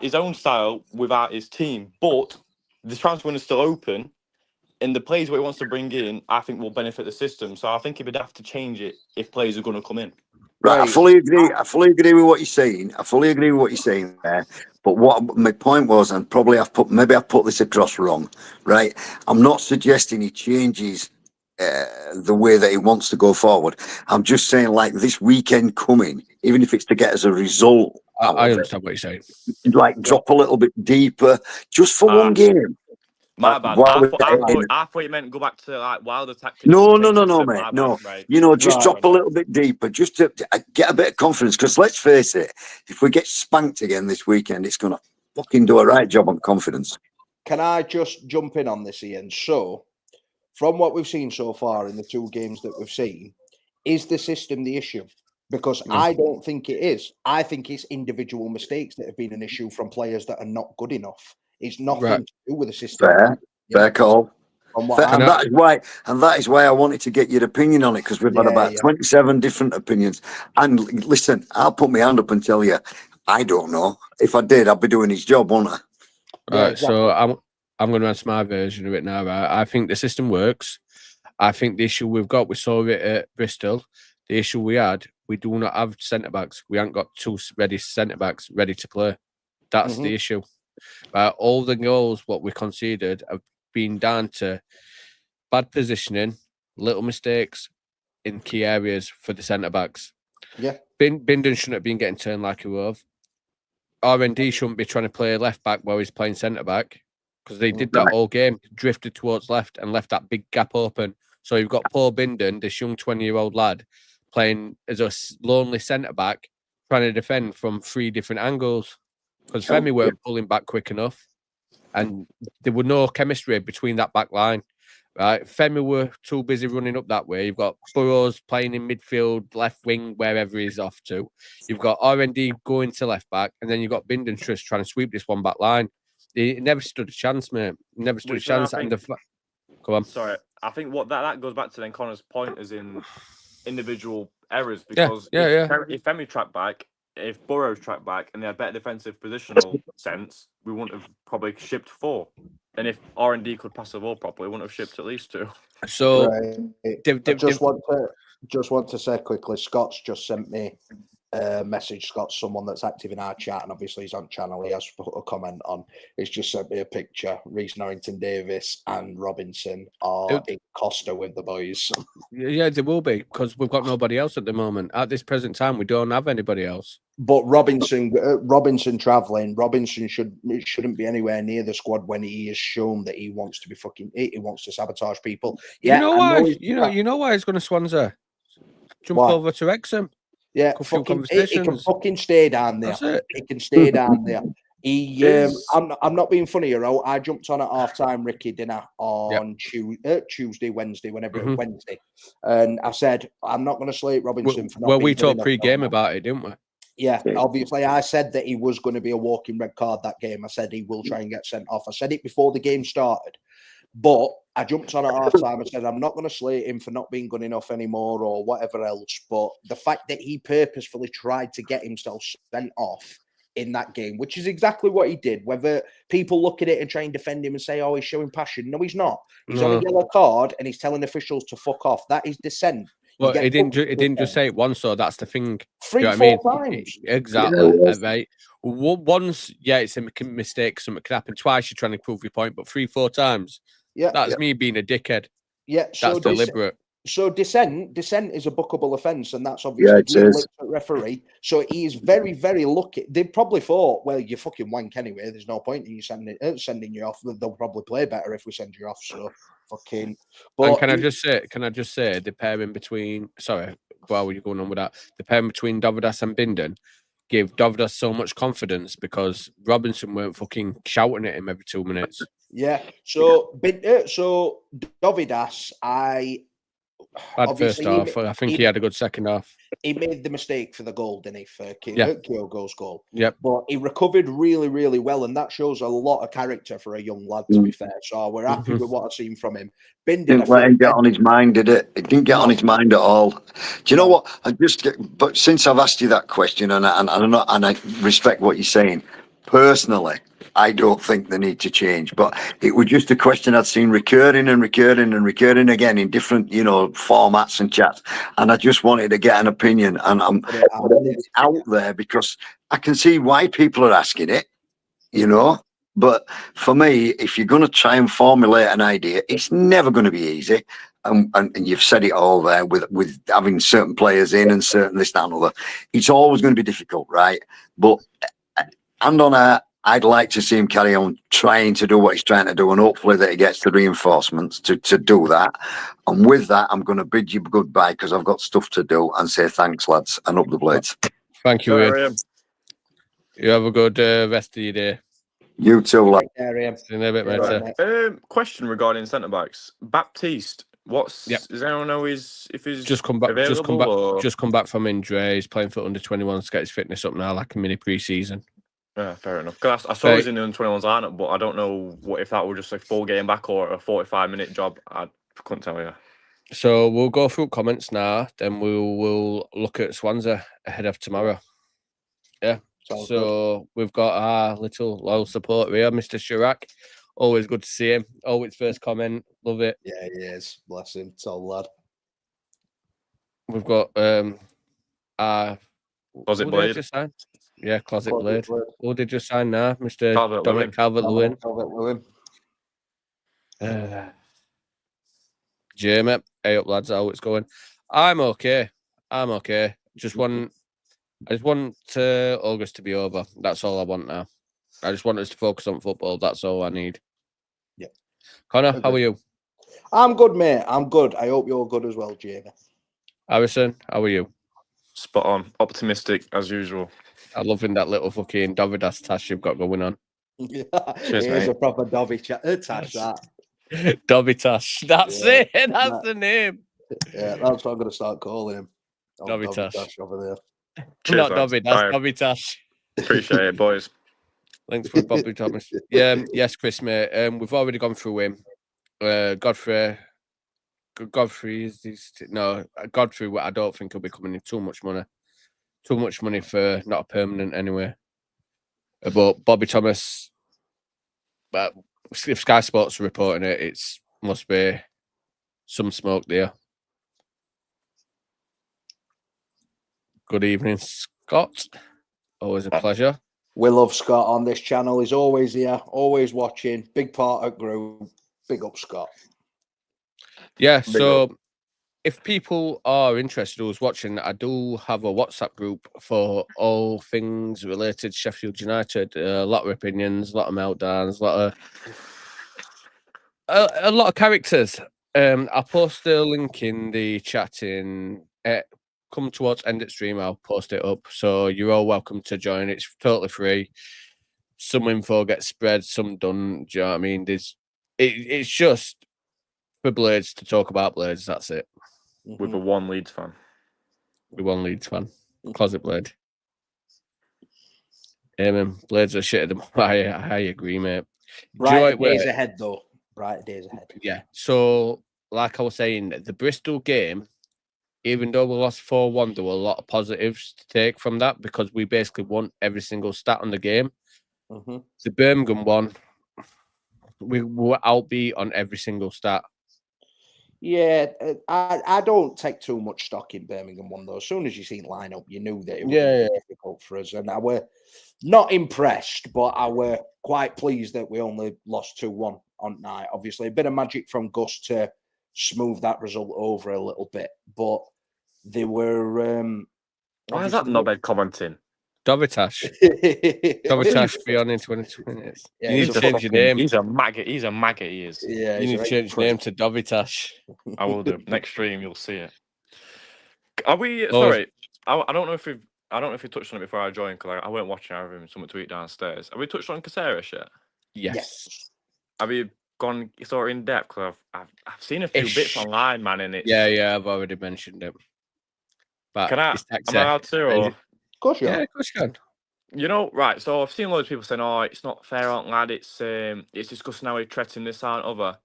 his own style without his team, but the transfer window is still open, and the players what he wants to bring in, I think, will benefit the system. So I think he would have to change it if players are going to come in. Right, I fully agree. I fully agree with what you're saying. I fully agree with what you're saying there. But what my point was, and probably I've put this across wrong, right? I'm not suggesting he changes the way that he wants to go forward. I'm just saying, like this weekend coming, even if it's to get as a result. I understand what you're saying. Like drop a little bit deeper, just for one game. My bad. I thought you meant go back to like Wilder tactics. No, mate. No, right. Just drop a little bit deeper, just to get a bit of confidence. Because let's face it, if we get spanked again this weekend, it's going to fucking do a right job on confidence. Can I just jump in on this, Ian? So, from what we've seen so far in the 2 games that we've seen, is the system the issue? Because I don't think it is. I think it's individual mistakes that have been an issue from players that are not good enough. It's nothing to do with the system. Fair call. And that is why I wanted to get your opinion on it, because we've had about 27 different opinions. And listen, I'll put my hand up and tell you, I don't know. If I did, I'd be doing his job, wouldn't I? Right. Exactly. So I'm going to answer my version of it now. Right? I think the system works. I think the issue we've got, we saw it at Bristol. The issue we had, we do not have centre backs. We haven't got 2 ready centre backs ready to play. That's the issue. All the goals what we conceded have been down to bad positioning, little mistakes in key areas for the centre backs. Yeah, Bindon shouldn't have been getting turned like he was. R&D shouldn't be trying to play left back while he's playing centre back, because they did that all game, drifted towards left and left that big gap open. So you've got Paul Bindon, this young 20-year-old lad, playing as a lonely centre back, trying to defend from 3 different angles. Because Femi weren't pulling back quick enough, and there was no chemistry between that back line. Right, Femi were too busy running up that way. You've got Burrows playing in midfield, left wing, wherever he's off to. You've got R&D going to left back, and then you've got Bindon just trying to sweep this one back line. He never stood a chance, mate. Never stood a chance. Come on. Sorry, I think what that goes back to then Connor's point is in individual errors, because if Femi tracked back, if Burrows tracked back and they had better defensive positional sense, we wouldn't have probably shipped 4. And if R&D could pass the ball properly, we wouldn't have shipped at least 2. So, just want to say quickly, Scott's just sent me a message. Scott's someone that's active in our chat, and obviously he's on channel. He has put a comment on. He's just sent me a picture. Reece Norrington-Davis and Robinson are in Costa with the boys. Yeah, they will be, because we've got nobody else at the moment. At this present time, we don't have anybody else. But Robinson travelling. Robinson shouldn't be anywhere near the squad when he has shown that he wants to be he wants to sabotage people. Yeah, you know why he's going to Swansea? Jump over to Wrexham. Yeah, he can fucking stay down there. He can stay down there. I'm not being funny, I jumped on at half time, Ricky, dinner on Tuesday, Wednesday, whenever it was Wednesday, and I said I'm not going to slate Robinson for not being we good talked enough pre-game about it, didn't we? Yeah, obviously, I said that he was going to be a walking red card that game. I said he will try and get sent off. I said it before the game started, but I jumped on at half time. I said I'm not going to slate him for not being good enough anymore or whatever else. But the fact that he purposefully tried to get himself sent off in that game, which is exactly what he did. Whether people look at it and try and defend him and say, "Oh, he's showing passion," no, he's not. He's on a yellow card and he's telling officials to fuck off. That is dissent. Well, it didn't just say it once, so that's the thing. 3-4 times. Exactly, right? Once, it's a mistake, something can happen. Twice, you're trying to prove your point, but 3-4 times, that's me being a dickhead. Yeah, that's deliberate. So dissent is a bookable offence, and that's obviously referee. So he is very, very lucky. They probably thought, well, you're fucking wank anyway. There's no point in you sending you off. They'll probably play better if we send you off. So fucking. But and can I just say the pairing between? Sorry, while you're going on with that, the pairing between Dovidas and Bindon gave Dovidas so much confidence because Robinson weren't fucking shouting at him every 2 minutes. Yeah. So Dovidas, Bad first half. I think he had a good second half. He made the mistake for the goal, didn't he? For Kyogo's goal. Yep. But he recovered really, really well, and that shows a lot of character for a young lad, to be fair. So we're happy with what I've seen from him. Didn't let him get on his mind, did it? It didn't get on his mind at all. Do you know what? But since I've asked you that question, and I respect what you're saying, personally, I don't think they need to change, but it was just a question I'd seen recurring again in different, formats and chats. And I just wanted to get an opinion, and I'm putting it out there because I can see why people are asking it, But for me, if you're going to try and formulate an idea, it's never going to be easy. And you've said it all there with having certain players in and certain this, that, and other. It's always going to be difficult, right? But hand on heart, I'd like to see him carry on trying to do what he's trying to do, and hopefully that he gets the reinforcements to do that. And with that, I'm going to bid you goodbye because I've got stuff to do and say thanks, lads, and up the blades. Thank you, Ian. You have a good rest of your day. You too, lad. In a bit, mate. Question regarding centre backs. Baptiste, does anyone know if he's just come back? Available, just come back from injury. He's playing for under 21s to get his fitness up now, like a mini pre-season. Yeah, fair enough. Because I saw he was in the under 21s lineup, but I don't know if that was just a full game back or a 45-minute job. I couldn't tell you. So we'll go through comments now. Then we'll look at Swansea ahead of tomorrow. Yeah. So we've got our little loyal supporter here, Mr. Chirac. Always good to see him. Always first comment. Love it. Yeah, he is. Bless him. Tall lad. We've got our Closet Blade. Yeah, Closet Blade. Who did just sign now? Mr. Dominic Calvert-Lewin. Jamie, hey up lads, how it's going? I'm okay. I just want August to be over. That's all I want now. I just want us to focus on football. That's all I need. Yeah. Connor, how are you? I'm good, mate. I'm good. I hope you're good as well, Jamie. Harrison, how are you? Spot on. Optimistic as usual. I'm loving that little fucking Dovidas tash you've got going on. Yeah, it is a proper Dovey tash, that. Dobby Tash. That's it. That's the name. Yeah, that's what I'm going to start calling him. Dobby Tash over there. Cheers, not Dobby, that's Dobby Tash. Appreciate it, boys. Thanks for Bobby Thomas. Yes, Chris, mate. We've already gone through him. Godfrey Godfrey. I don't think he'll be coming in too much money. Too much money for not a permanent anyway. But Bobby Thomas, but if Sky Sports are reporting it, it must be some smoke there. Good evening, Scott. Always a pleasure. We love Scott on this channel. He's always here, always watching. Big part of group. Big up, Scott. Yeah, so if people are interested who's watching, I do have a WhatsApp group for all things related to Sheffield United. A lot of opinions, a lot of meltdowns, a lot of characters. I'll post the link in the chat come towards end of stream. I'll post it up. So you're all welcome to join. It's totally free. some info gets spread, some don't. Do you know what I mean? It's just for Blades to talk about Blades. That's it. With a one Leeds fan. With one Leeds fan. Closet Blade. Blades are shit at the moment. I agree, mate. Brighter days ahead, though. Brighter days ahead. Yeah. So, like I was saying, the Bristol game, even though we lost 4-1, there were a lot of positives to take from that because we basically won every single stat on the game. The Birmingham one, we were outbeat on every single stat. Yeah, I don't take too much stock in Birmingham one, though. As soon as you seen lineup, you knew that it would be difficult for us. And I were not impressed, but I were quite pleased that we only lost 2-1 on night. Obviously, a bit of magic from Gus to smooth that result over a little bit. But they were... Why is that knobhead commenting? Dovitash. Dovitash beyond in 20 minutes. Yeah, you need to change your name. He's a maggot. He's a maggot, he is. Yeah, you need to change your name to Dovitash. I will do. Next stream, you'll see it. Are we... Sorry. I don't know if we've... I don't know if you touched on it before I joined, because I weren't watching. I have someone to eat downstairs. Have we touched on Caceres yet? Yes. Have you gone sort of in depth? Because I've seen a few bits online, man, and it's... Yeah, I've already mentioned it. But am I allowed to? Or... Of course you are. Yeah, of course you can. You know, right, so I've seen loads of people saying, oh, it's not fair on lad, it's disgusting how he's treating this and other.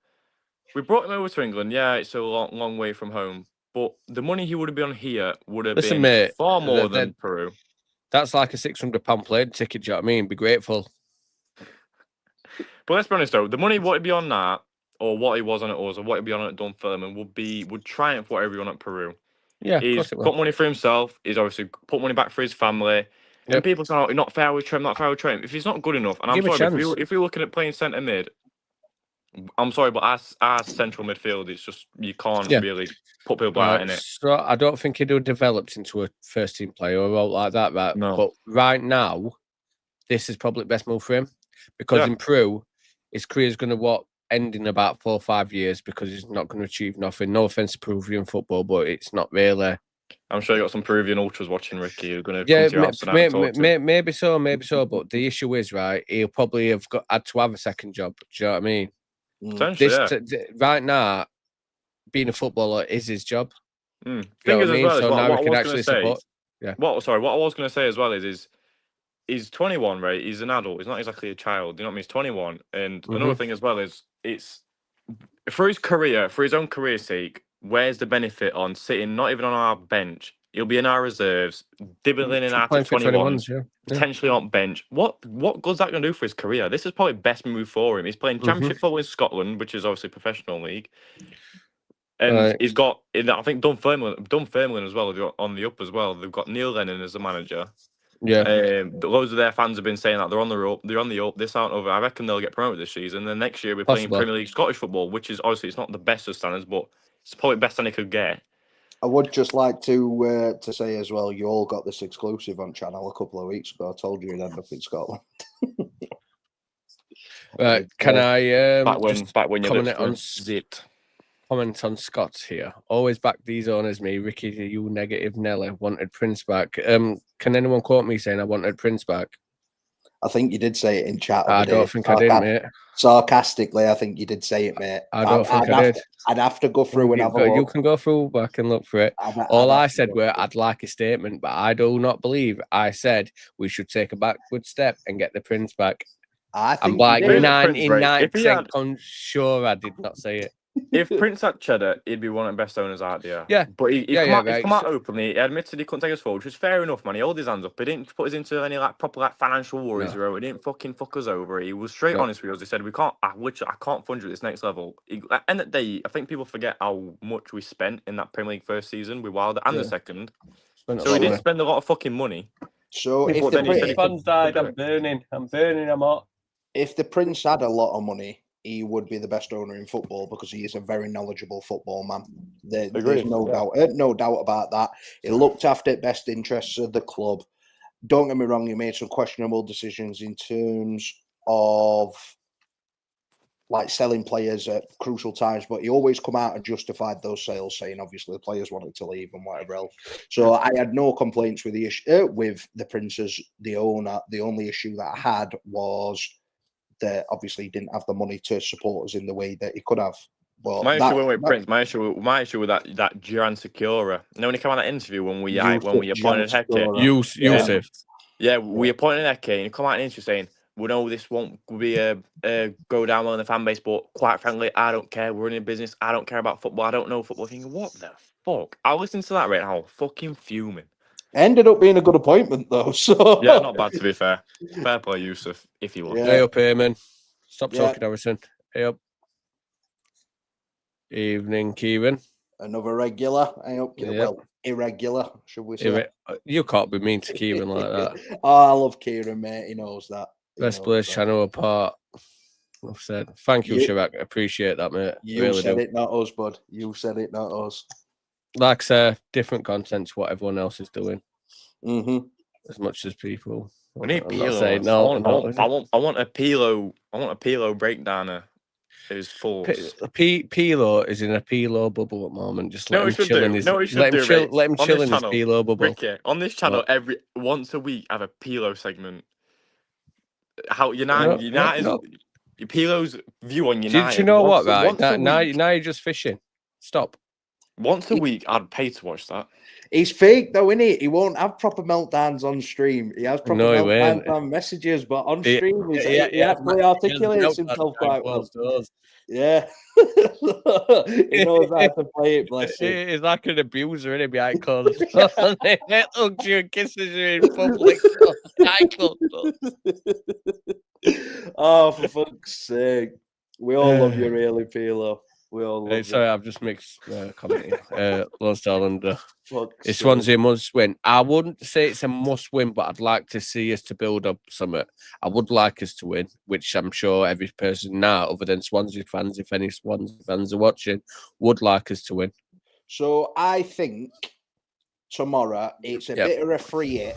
We brought him over to England, yeah, it's a long way from home, but the money he would have been on here would have been mate, far more than Peru. That's like a £600 plane ticket, do you know what I mean? Be grateful. But let's be honest though, the money what he'd be on that, or what he was on at us, or what he'd be on at Dunfermline would triumph whatever he on at Peru. Yeah, he's put money for himself, he's obviously put money back for his family. And people say, oh, not fair with Trent, not fair with Trent. If he's not good enough, and I'm sorry, if you're looking at playing centre mid, I'm sorry, but as central midfield, it's just, you can't really put people out in it. So I don't think he'd have developed into a first team player or role like that, right? No. But right now, this is probably the best move for him because in Peru, his career is going to end in about 4 or 5 years because he's not going to achieve nothing. No offense to Peruvian football, but it's not really. I'm sure you got some Peruvian ultras watching, Ricky, who are going to come to your house tonight. Maybe so. But the issue is, right, he'll probably have had to have a second job. Do you know what I mean? Right now, being a footballer is his job. Thing is, as well, so now what we can actually support. What I was going to say as well is he's 21, right? He's an adult. He's not exactly a child. You know what I mean? He's 21. And another thing as well is it's for his career, for his own career's sake. Where's the benefit on sitting not even on our bench? He'll be in our reserves, dibbling in our 21s, potentially on bench. What good's that going to do for his career? This is probably the best move for him. He's playing Championship football in Scotland, which is obviously a professional league. And he's got, I think, Dunfermline as well, on the up as well. They've got Neil Lennon as the manager. Yeah. Loads of their fans have been saying that they're on the up. This aren't over. I reckon they'll get promoted this season. Then next year we're playing Premier League Scottish football, which is obviously it's not the best of standards, but it's probably the best than he could get. I would just like to say as well, you all got this exclusive on channel a couple of weeks ago. I told you you'd end up in Scotland. Right, can I back when comment on Scott here? Always back these owners, me. Ricky, you negative Nelly wanted Prince back. Can anyone quote me saying I wanted Prince back? I think you did say it in chat. I don't think I did, mate. Sarcastically, I think you did say it, mate. I don't think I did. I'd have to go through and have a look. You can go through back and look for it. All I said were I'd like a statement, but I do not believe I said we should take a backward step and get the Prince back. I'm like 99% sure I did not say it. If Prince had cheddar, he'd be one of the best owners out there. Yeah. But he's come out openly. He admitted he couldn't take us forward, which is fair enough, man. He held his hands up. He didn't put us into any proper financial worries. He didn't fucking fuck us over. He was straight honest with us. He said, I can't fund you at this next level. At the end of the day, I think people forget how much we spent in that Premier League first season with Wilder and the second. So he didn't spend a lot of fucking money. So if the fans died, I'm burning them up. If the Prince had a lot of money, he would be the best owner in football because he is a very knowledgeable football man. There's no doubt about that. He looked after the best interests of the club. Don't get me wrong, he made some questionable decisions in terms of like selling players at crucial times, but he always come out and justified those sales, saying obviously the players wanted to leave and whatever else. So I had no complaints with the issue with the Princes, the owner. The only issue that I had was that obviously he didn't have the money to support us in the way that he could have. But My issue with Prince, my issue with that Duran Secura. You know when he came on that interview when we appointed Hector. Yusuf. Yeah, we appointed Eke, and he come out in an interview saying, "We know this won't be a go down well in the fan base, but quite frankly, I don't care. We're in a business. I don't care about football. I don't know football." Thinking, what the fuck? I listened to that right now, fucking fuming. Ended up being a good appointment though. So yeah, not bad to be fair. Fair play, Yusuf, if he wants. Hey up, Eamon. Stop talking, Harrison. Hey up. Evening, Kieran. Another regular. Well, irregular, should we say? You can't be mean to Kieran like that. Oh, I love Kieran, mate. He knows that. Best Blaze channel apart. I've said. Thank you, Shirak. Appreciate that, mate. You really said do. it, not us, bud. You said it, not us. Like I say, different content to what everyone else is doing. Mm-hmm. As much as people. We need Pilo. I want a Pilo. I want a Pilo breakdowner. His force. Pilo is in a Pilo bubble at the moment. Just let him chill in his. Let him chill in his Pilo bubble. Ricky, on this channel, once a week, I have a Pilo segment. How United, Pilo's view on United. Do you know what? Right now, you're just fishing. Stop. Once a week, I'd pay to watch that. He's fake though, isn't he? He won't have proper meltdowns on stream. He has proper meltdowns on messages, but on stream, he actually articulates himself quite well. Yeah. He knows how to play it, bless him. He's like an abuser, isn't he, behind closed doors? Hugs you and kisses you in public. Oh, for fuck's sake. We all love you, really, Pilo. We all love sorry, I've just mixed comment here. Lone Star Under. It's Swansea must win. I wouldn't say it's a must win, but I'd like to see us to build up something. I would like us to win, which I'm sure every person now, other than Swansea fans, if any Swansea fans are watching, would like us to win. So I think tomorrow it's a bit of a free hit.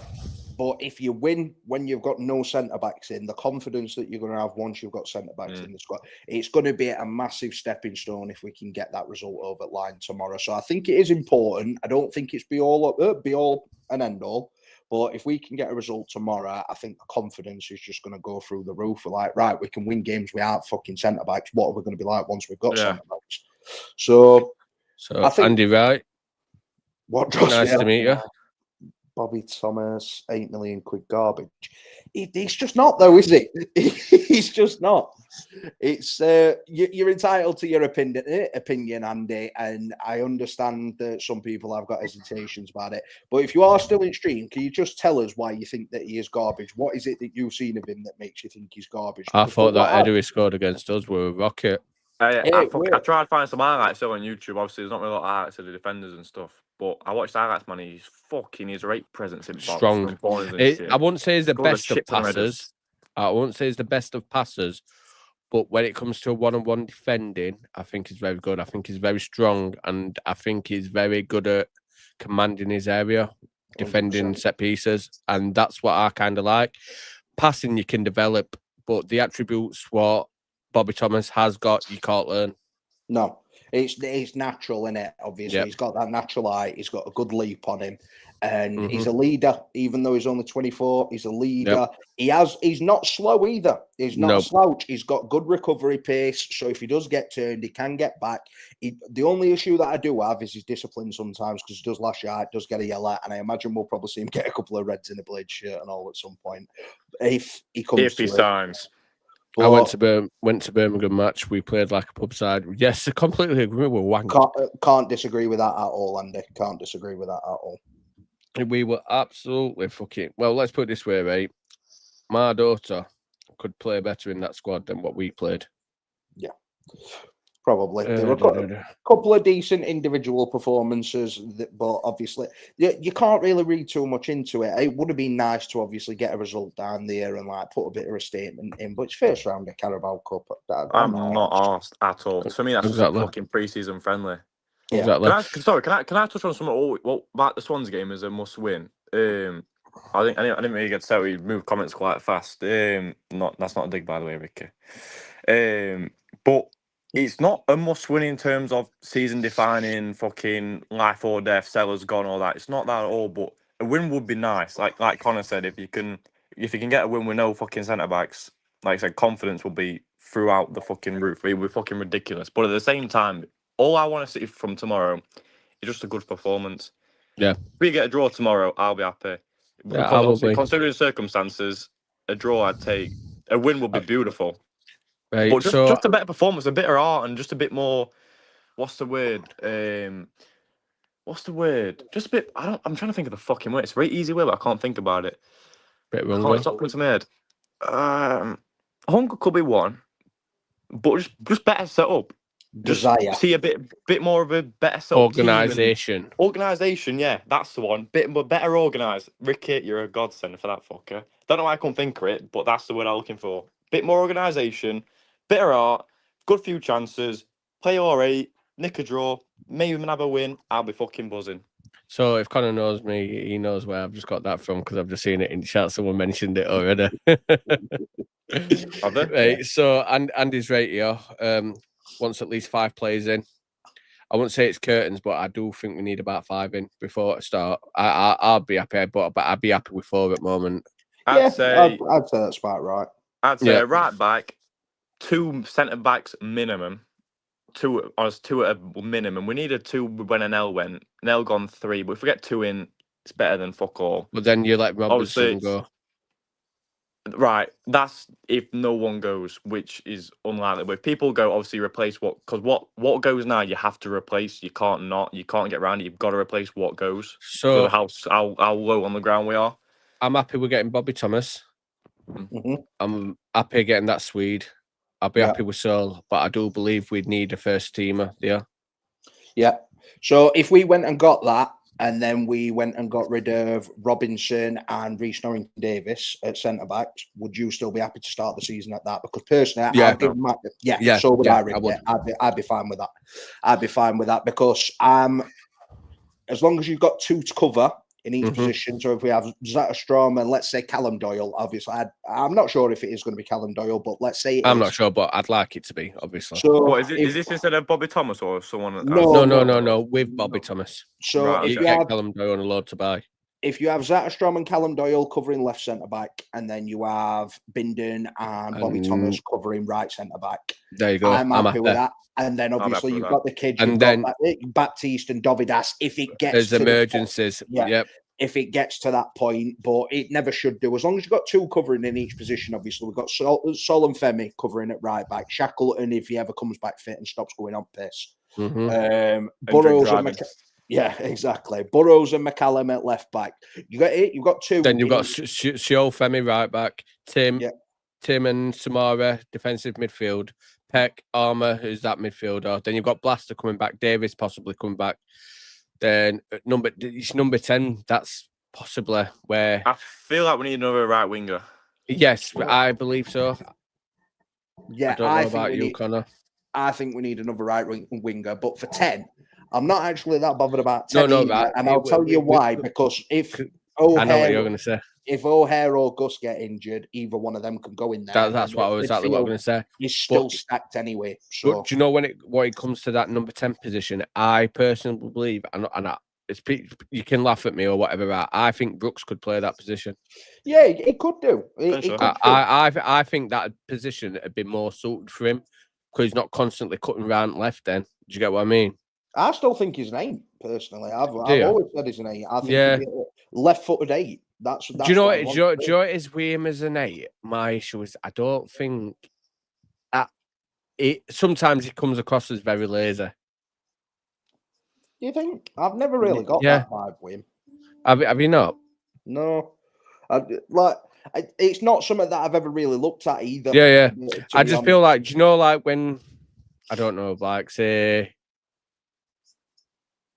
But if you win when you've got no centre-backs in, the confidence that you're going to have once you've got centre-backs in the squad, it's going to be a massive stepping stone if we can get that result over the line tomorrow. So I think it is important. I don't think it's be all and end all. But if we can get a result tomorrow, I think the confidence is just going to go through the roof. We're like, right, we can win games without fucking centre-backs. What are we going to be like once we've got centre-backs? So I think, Andy Wright. Nice to meet you. Bobby Thomas, 8 million quid garbage. He's just not, though, is he? He's just not. It's you're entitled to your opinion, Andy, and I understand that some people have got hesitations about it. But if you are still in stream, can you just tell us why you think that he is garbage? What is it that you've seen of him that makes you think he's garbage? I thought that header he scored against us were a rocket. I tried to find some highlights on YouTube. Obviously, there's not really a lot of highlights of the defenders and stuff. But I watched highlights, man. He's a great presence in box. Strong. I wouldn't say he's the best of passers. I wouldn't say he's the best of passers. But when it comes to one-on-one defending, I think he's very good. I think he's very strong. And I think he's very good at commanding his area, defending 100%. Set pieces. And that's what I kind of like. Passing, you can develop. But the attributes what Bobby Thomas has got, you can't learn. No. It's natural, in it. Obviously, he's got that natural eye. He's got a good leap on him, and he's a leader. Even though he's only 24, he's a leader. He's not slow either. He's not a slouch. He's got good recovery pace. So if he does get turned, he can get back. The only issue that I do have is his discipline sometimes, because he does lash out, does get a yellow, and I imagine we'll probably see him get a couple of reds in a Blade shirt and all at some point if he comes. If he signs. I went to Birmingham match. We played like a pub side. Yes, I completely agree. We were wanking. Can't disagree with that at all, Andy. Can't disagree with that at all. We were absolutely fucking. Well, let's put it this way, right? My daughter could play better in that squad than what we played. Yeah, probably. There were a couple of decent individual performances, but obviously you can't really read too much into it. It would have been nice to obviously get a result down there and like put a bit of a statement in, but it's first round of Carabao Cup. I'm not asked at all. For me, that's just a fucking pre-season friendly. Yeah. Exactly. Can I touch on something? About the Swans game as a must win. I didn't really get to say we moved comments quite fast. That's not a dig, by the way, Ricky. But it's not a must-win in terms of season-defining, fucking life or death, sellers gone, all that. It's not that at all. But a win would be nice. Like Connor said, if you can get a win with no fucking centre backs, like I said, confidence will be throughout the fucking roof. It will be fucking ridiculous. But at the same time, all I want to see from tomorrow is just a good performance. Yeah. If we get a draw tomorrow, I'll be happy. Yeah, Because I will obviously, be. considering circumstances, a draw I'd take. A win would be beautiful. Right, But so just a better performance, a bit of art, and just a bit more. What's the word? What's the word? Just a bit. I'm trying to think of the fucking word. It's a very easy word, but I can't think about it. bit I can't. wrong. It's not coming to my head. Hunger could be one, but just better set up. Just Desire. see a bit more of a better set up team and- Organisation. Organisation, yeah, that's the one. Bit more better organised. Ricky, you're a godsend for that fucker. Don't know why I can't think of it, but that's the word I'm looking for. Bit more organisation, bit of art, good few chances, play all right, nick a draw, maybe even have a win. I'll be fucking buzzing. So if Connor knows me, he knows where I've just got that from because I've just seen it in chat. Someone mentioned it already. Have they? Right. So Andy's right here. Wants at least 5 players in. I wouldn't say it's curtains, but I do think we need about 5 in before it start. I'll be happy, but I'd be happy with 4 at the moment. I'd say I'd say that's about right. Yeah. right back, 2 centre backs minimum. 2 at a minimum. We needed 2 when Nell went. Nell gone 3, but if we get 2 in, it's better than fuck all. But then you let Obviously, Robertson go. Right, that's if no one goes, which is unlikely. But if people go, obviously replace because what goes now, you have to replace. You can't get around it. You've got to replace what goes. So how low on the ground we are. I'm happy we're getting Bobby Thomas. Mm-hmm. I'm happy getting that Swede. I'll be happy with Sol, but I do believe we'd need a first teamer there. Yeah. So if we went and got that, and then we went and got rid of Robinson and Reece Norrington Davis at centre backs, would you still be happy to start the season at that? Because personally, Yeah. I'll give my, so would I. would. I'd be fine with that. I'd be fine with that because as long as you've got 2 to cover in each position. So if we have Zetterstrom and let's say Callum Doyle, obviously I'm not sure if it is going to be Callum Doyle, but let's say I'm not sure, but I'd like it to be, obviously. So what is this instead of Bobby Thomas or someone else? No, with Bobby Thomas. So Right, if okay. you have Callum Doyle on a load to buy. If you have Zetterstrom and Callum Doyle covering left centre back, and then you have Bindon and Bobby Thomas covering right centre back, there you go. I'm happy with that. And then obviously you've got the kids, and you've then got Baptiste and Dovidas. If it gets there's to emergencies, yep. If it gets to that point, but it never should do. As long as you've got 2 covering in each position, obviously we've got Sol and Femi covering at right back, Shackleton if he ever comes back fit and stops going on piss. Burrows and yeah, exactly. Burrows and McCallum at left back. You got it. You've got 2. Then you've got Sio Femi right back, Tim and Samara defensive midfield, Peck Armour who's that midfielder. Then you've got Blaster coming back, Davis possibly coming back. Then number 10. That's possibly where I feel like we need another right winger. Yes, I believe so. Yeah, I don't know about you, Connor. I think we need another right winger, but for 10, I'm not actually that bothered about 10 right. And I'll tell you why. Because if I know what you're going to say. If O'Hare or Gus get injured, either one of them can go in there. That's exactly what I'm going to say. He's still stacked anyway. So but do you know when it comes to that number 10 position? I personally believe, and you can laugh at me or whatever. Right? I think Brooks could play that position. Yeah, it could do. I think that position would be more suited for him because he's not constantly cutting around left. Then do you get what I mean? I still think his name personally. I've always said his name. I think left-footed 8. That's do you know what? Do you know what is with him as an 8? My issue is I don't think sometimes he comes across as very lazy. You think? I've never really got that vibe with him. Have you not? No. It's not something that I've ever really looked at either. Yeah. I just feel like, do you know, like when I don't know, like say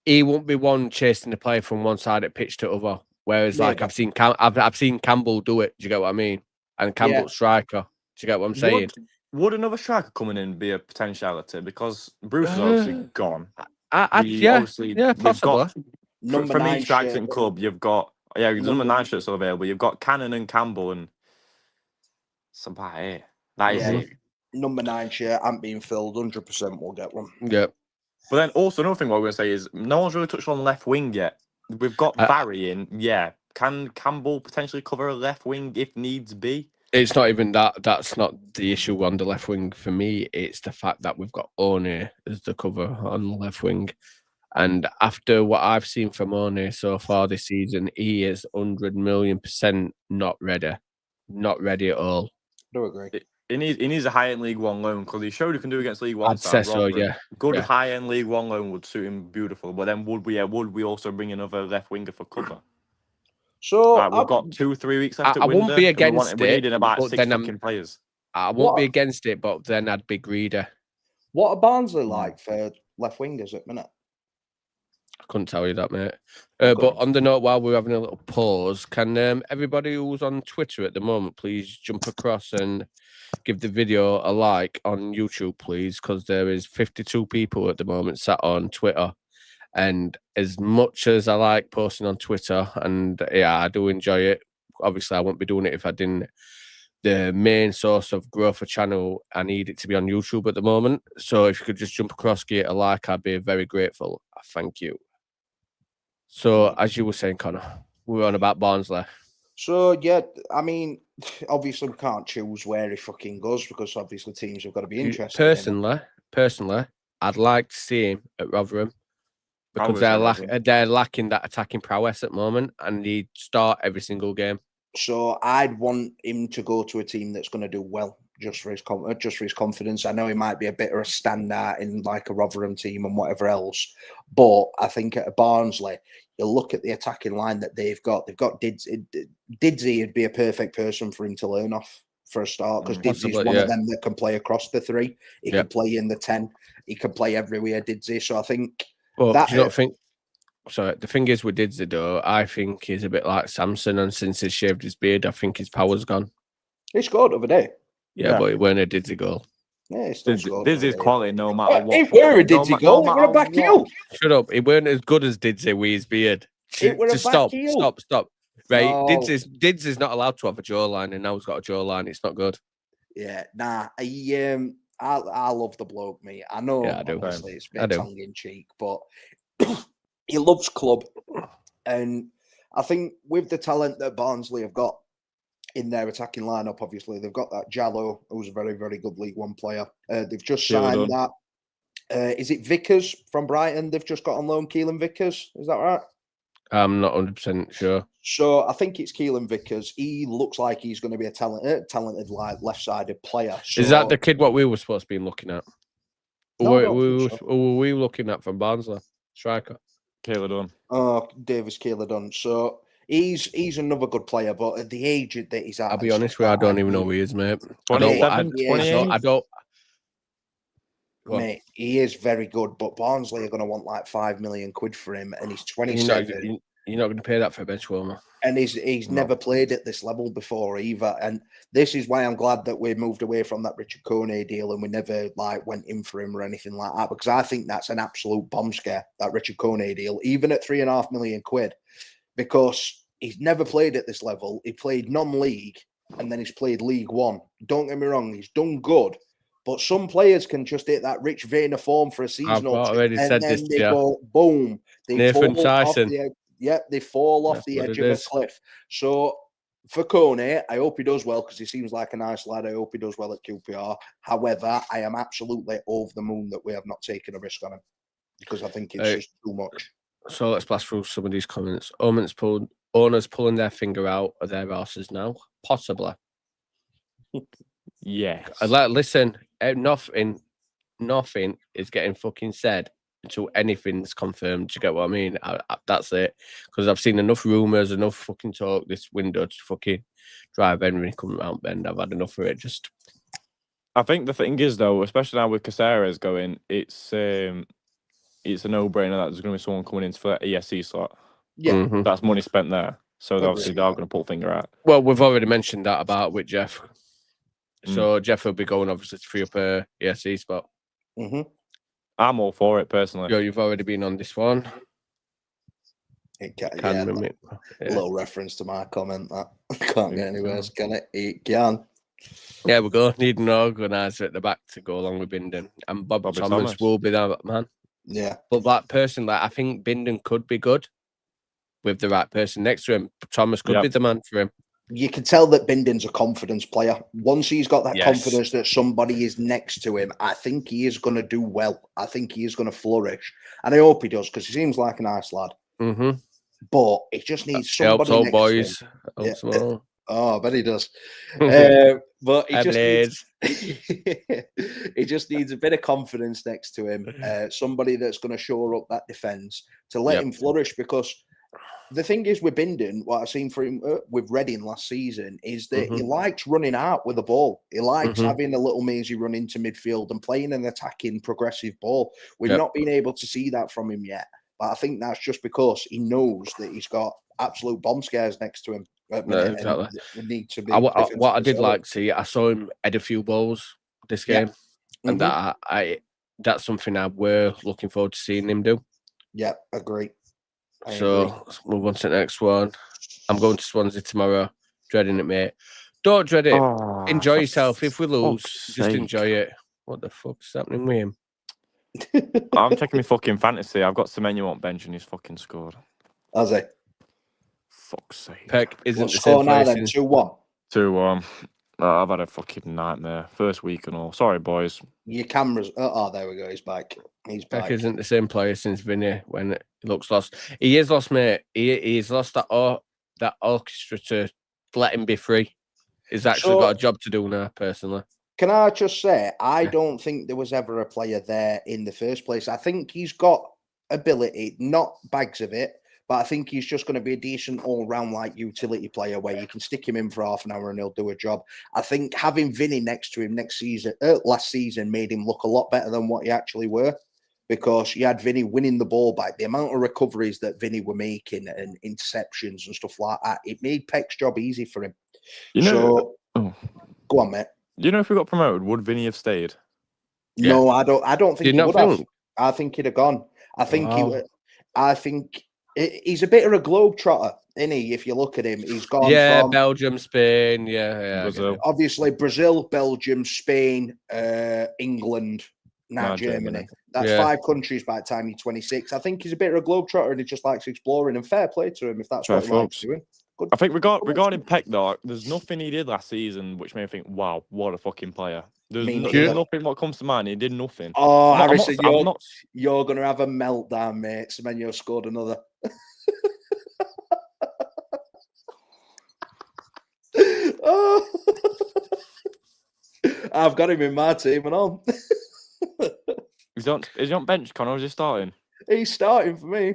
he won't be one chasing the play from one side of pitch to other. Whereas, like I've seen Campbell do it. Do you get what I mean? And Campbell striker. Do you get what I'm saying? Would another striker coming in be a potentiality? Because Bruce is obviously gone. Possibly. From each striking club, you've got Yeah, the number 9 shirt's still available. You've got Cannon and Campbell and somebody. That is it. Number 9 shirt ain't being filled. 100% we'll get one. Yeah. But then also another thing what we're going to say is no one's really touched on left wing yet. We've got Barry in. Yeah. Can Campbell potentially cover a left wing if needs be? It's not even that. That's not the issue on the left wing for me. It's the fact that we've got One as the cover on the left wing. And after what I've seen from One so far this season, he is 100,000,000% not ready. Not ready at all. I do agree. He needs a high-end League One loan because he showed he can do against League One. I'd say so, yeah. Good Yeah. high-end League One loan would suit him beautiful. But then would we also bring another left winger for cover? So we've got 2-3 weeks left. I won't be against we're it. needing about but 6 then fucking players. I won't be against it, but then I'd be greedy. What are Barnsley like for left wingers at the minute? I couldn't tell you that, mate. But on the note, while we're having a little pause, can everybody who's on Twitter at the moment please jump across and give the video a like on YouTube, please? Because there is 52 people at the moment sat on Twitter. And as much as I like posting on Twitter, and yeah, I do enjoy it. Obviously, I wouldn't be doing it if I didn't. The main source of growth for channel, I need it to be on YouTube at the moment. So if you could just jump across, give it a like, I'd be very grateful. Thank you. So as you were saying, Connor, we were on about Barnsley. So yeah, I mean, obviously we can't choose where he fucking goes because obviously teams have got to be interested. Personally, I'd like to see him at Rotherham because they're lacking that attacking prowess at the moment, and he'd start every single game. So I'd want him to go to a team that's going to do well, just for his confidence. I know he might be a bit of a standout in like a Rotherham team and whatever else, but I think at Barnsley, you look at the attacking line that they've got. They've got Didsey. Didsey would be a perfect person for him to learn off for a start because Didsey's one of them that can play across the 3. He can play in the 10. He can play everywhere. Didsey. So I think. Well, do you not think? So the thing is with Didsey though, I think he's a bit like Samson, and since he's shaved his beard, I think his power's gone. He scored the other day. Yeah, but it weren't a Didsey goal. Yeah, he still scored. Didsey's quality no matter what. It were a Didsey goal. It were a back heel. Shut up. It weren't as good as Didsey with his beard. Stop. Right, No. Didsey's not allowed to have a jawline, and now he's got a jawline. It's not good. Yeah, nah. I love the bloke, mate. I know. Yeah, I do. Obviously, it's a bit tongue in cheek, but he loves club, and I think with the talent that Barnsley have got in their attacking lineup, obviously they've got that Jallo, who's a very, very good League One player. They've just signed that. Is it Vickers from Brighton? They've just got on loan Keelan Vickers. Is that right? I'm not 100% sure. So I think it's Keelan Vickers. He looks like he's going to be a talented like left-sided player. So, is that the kid what we were supposed to be looking at? No, who were we looking at from Barnsley? Striker. Kayla Dunn. Oh, Davis Kayla Dunn. So he's another good player, but at the age that he's at, I'll be honest with you, I don't even know who he is, mate. 27, I don't. Mate, he is very good, but Barnsley are going to want like £5 million for him, and he's 27. You're not going to pay that for a bench warmer. And he's never played at this level before either. And this is why I'm glad that we moved away from that Richard Kone deal and we never like went in for him or anything like that, because I think that's an absolute bomb scare, that Richard Kone deal, even at £3.5 million, because he's never played at this level. He played non-league and then he's played League One. Don't get me wrong, he's done good. But some players can just hit that rich vein of form for a season. I've already said this. They go boom. They Nathan Tyson. They fall off the edge of a cliff. So for Kone, I hope he does well because he seems like a nice lad. I hope he does well at QPR. However, I am absolutely over the moon that we have not taken a risk on him because I think it's just too much. So let's blast through some of these comments. Owners pulling their finger out of their asses now, possibly. Yes. Listen, nothing is getting fucking said until anything's confirmed. Do you get what I mean? That's it. Because I've seen enough rumours, enough fucking talk this window to fucking drive Henry come round bend. I've had enough of it. Just. I think the thing is though, especially now with Caceres going, it's a no-brainer that there's going to be someone coming in for that ESC slot. Yeah, that's money spent there. So obviously they're going to pull finger out. Well, we've already mentioned that with Jeff. So Jeff will be going obviously to free up a ESC spot. I'm all for it personally. You've already been on this one. It can, Can yeah, mimic. a Yeah. little reference to my comment that can't get anywhere, can it? It can. Yeah, we go. Need an organiser at the back to go along with Binden, and Bobby Thomas will be that man. Yeah, but that person, like I think Binden could be good with the right person next to him. Thomas could be the man for him. You can tell that Binden's a confidence player. Once he's got that Yes. confidence that somebody is next to him, I think he is going to do well. I think he is going to flourish, and I hope he does because he seems like a nice lad. Mm-hmm. But he just needs somebody old next boys. to him. Yeah. Oh, I bet he does. But he just needs, he just needs a bit of confidence next to him. Somebody that's going to shore up that defence to let him flourish. Because the thing is with Binden, what I've seen for him with Reading last season is that he likes running out with the ball. He likes having a little mazy run into midfield and playing an attacking, progressive ball. We've not been able to see that from him yet. But I think that's just because he knows that he's got absolute bomb scares next to him. No, exactly. We need to be. What I did like to see, I saw him head a few balls this game, and that's something I were looking forward to seeing him do. Yeah, agree. Let's move on to the next one. I'm going to Swansea tomorrow. Dreading it, mate. Don't dread it. Enjoy yourself. If we lose, just enjoy it. What the fuck's happening with him? I'm checking my fucking fantasy. I've got Semenyo on bench and he's fucking scored. Has he? Fuck's sake. Peck isn't the score same now place. then? 2-1. 2-1. I've had a fucking nightmare. First week and all. Sorry, boys. Your cameras. Oh, there we go. He's back. He's back. Peck isn't the same player since Vinny when he looks lost. He is lost, mate. He's lost that orchestra to let him be free. He's actually got a job to do now, personally. Can I just say, I don't think there was ever a player there in the first place. I think he's got ability, not bags of it, but I think he's just going to be a decent all-round like utility player where you can stick him in for half an hour and he'll do a job. I think having Vinny next to him last season made him look a lot better than what he actually were, because you had Vinny winning the ball back. The amount of recoveries that Vinny were making and interceptions and stuff like that, it made Peck's job easy for him. Go on, mate. Do you know if we got promoted, would Vinny have stayed? No, I don't think he would have. I think he'd have gone. I think he's a bit of a globetrotter, isn't he? If you look at him, he's gone from Belgium, Spain, Brazil. Obviously Brazil, Belgium, Spain, England, now Germany. That's 5 countries by the time he's 26. I think he's a bit of a globetrotter and he just likes exploring, and fair play to him if that's what he likes doing. Good. I think regarding Peck, though, there's nothing he did last season which made me think, wow, what a fucking player. There's nothing what comes to mind. He did nothing. Oh, Harrison, you're going to have a meltdown, mate. Semenyo scored another. I've got him in my team and all. Is he on bench, Connor, or is he starting? He's starting for me.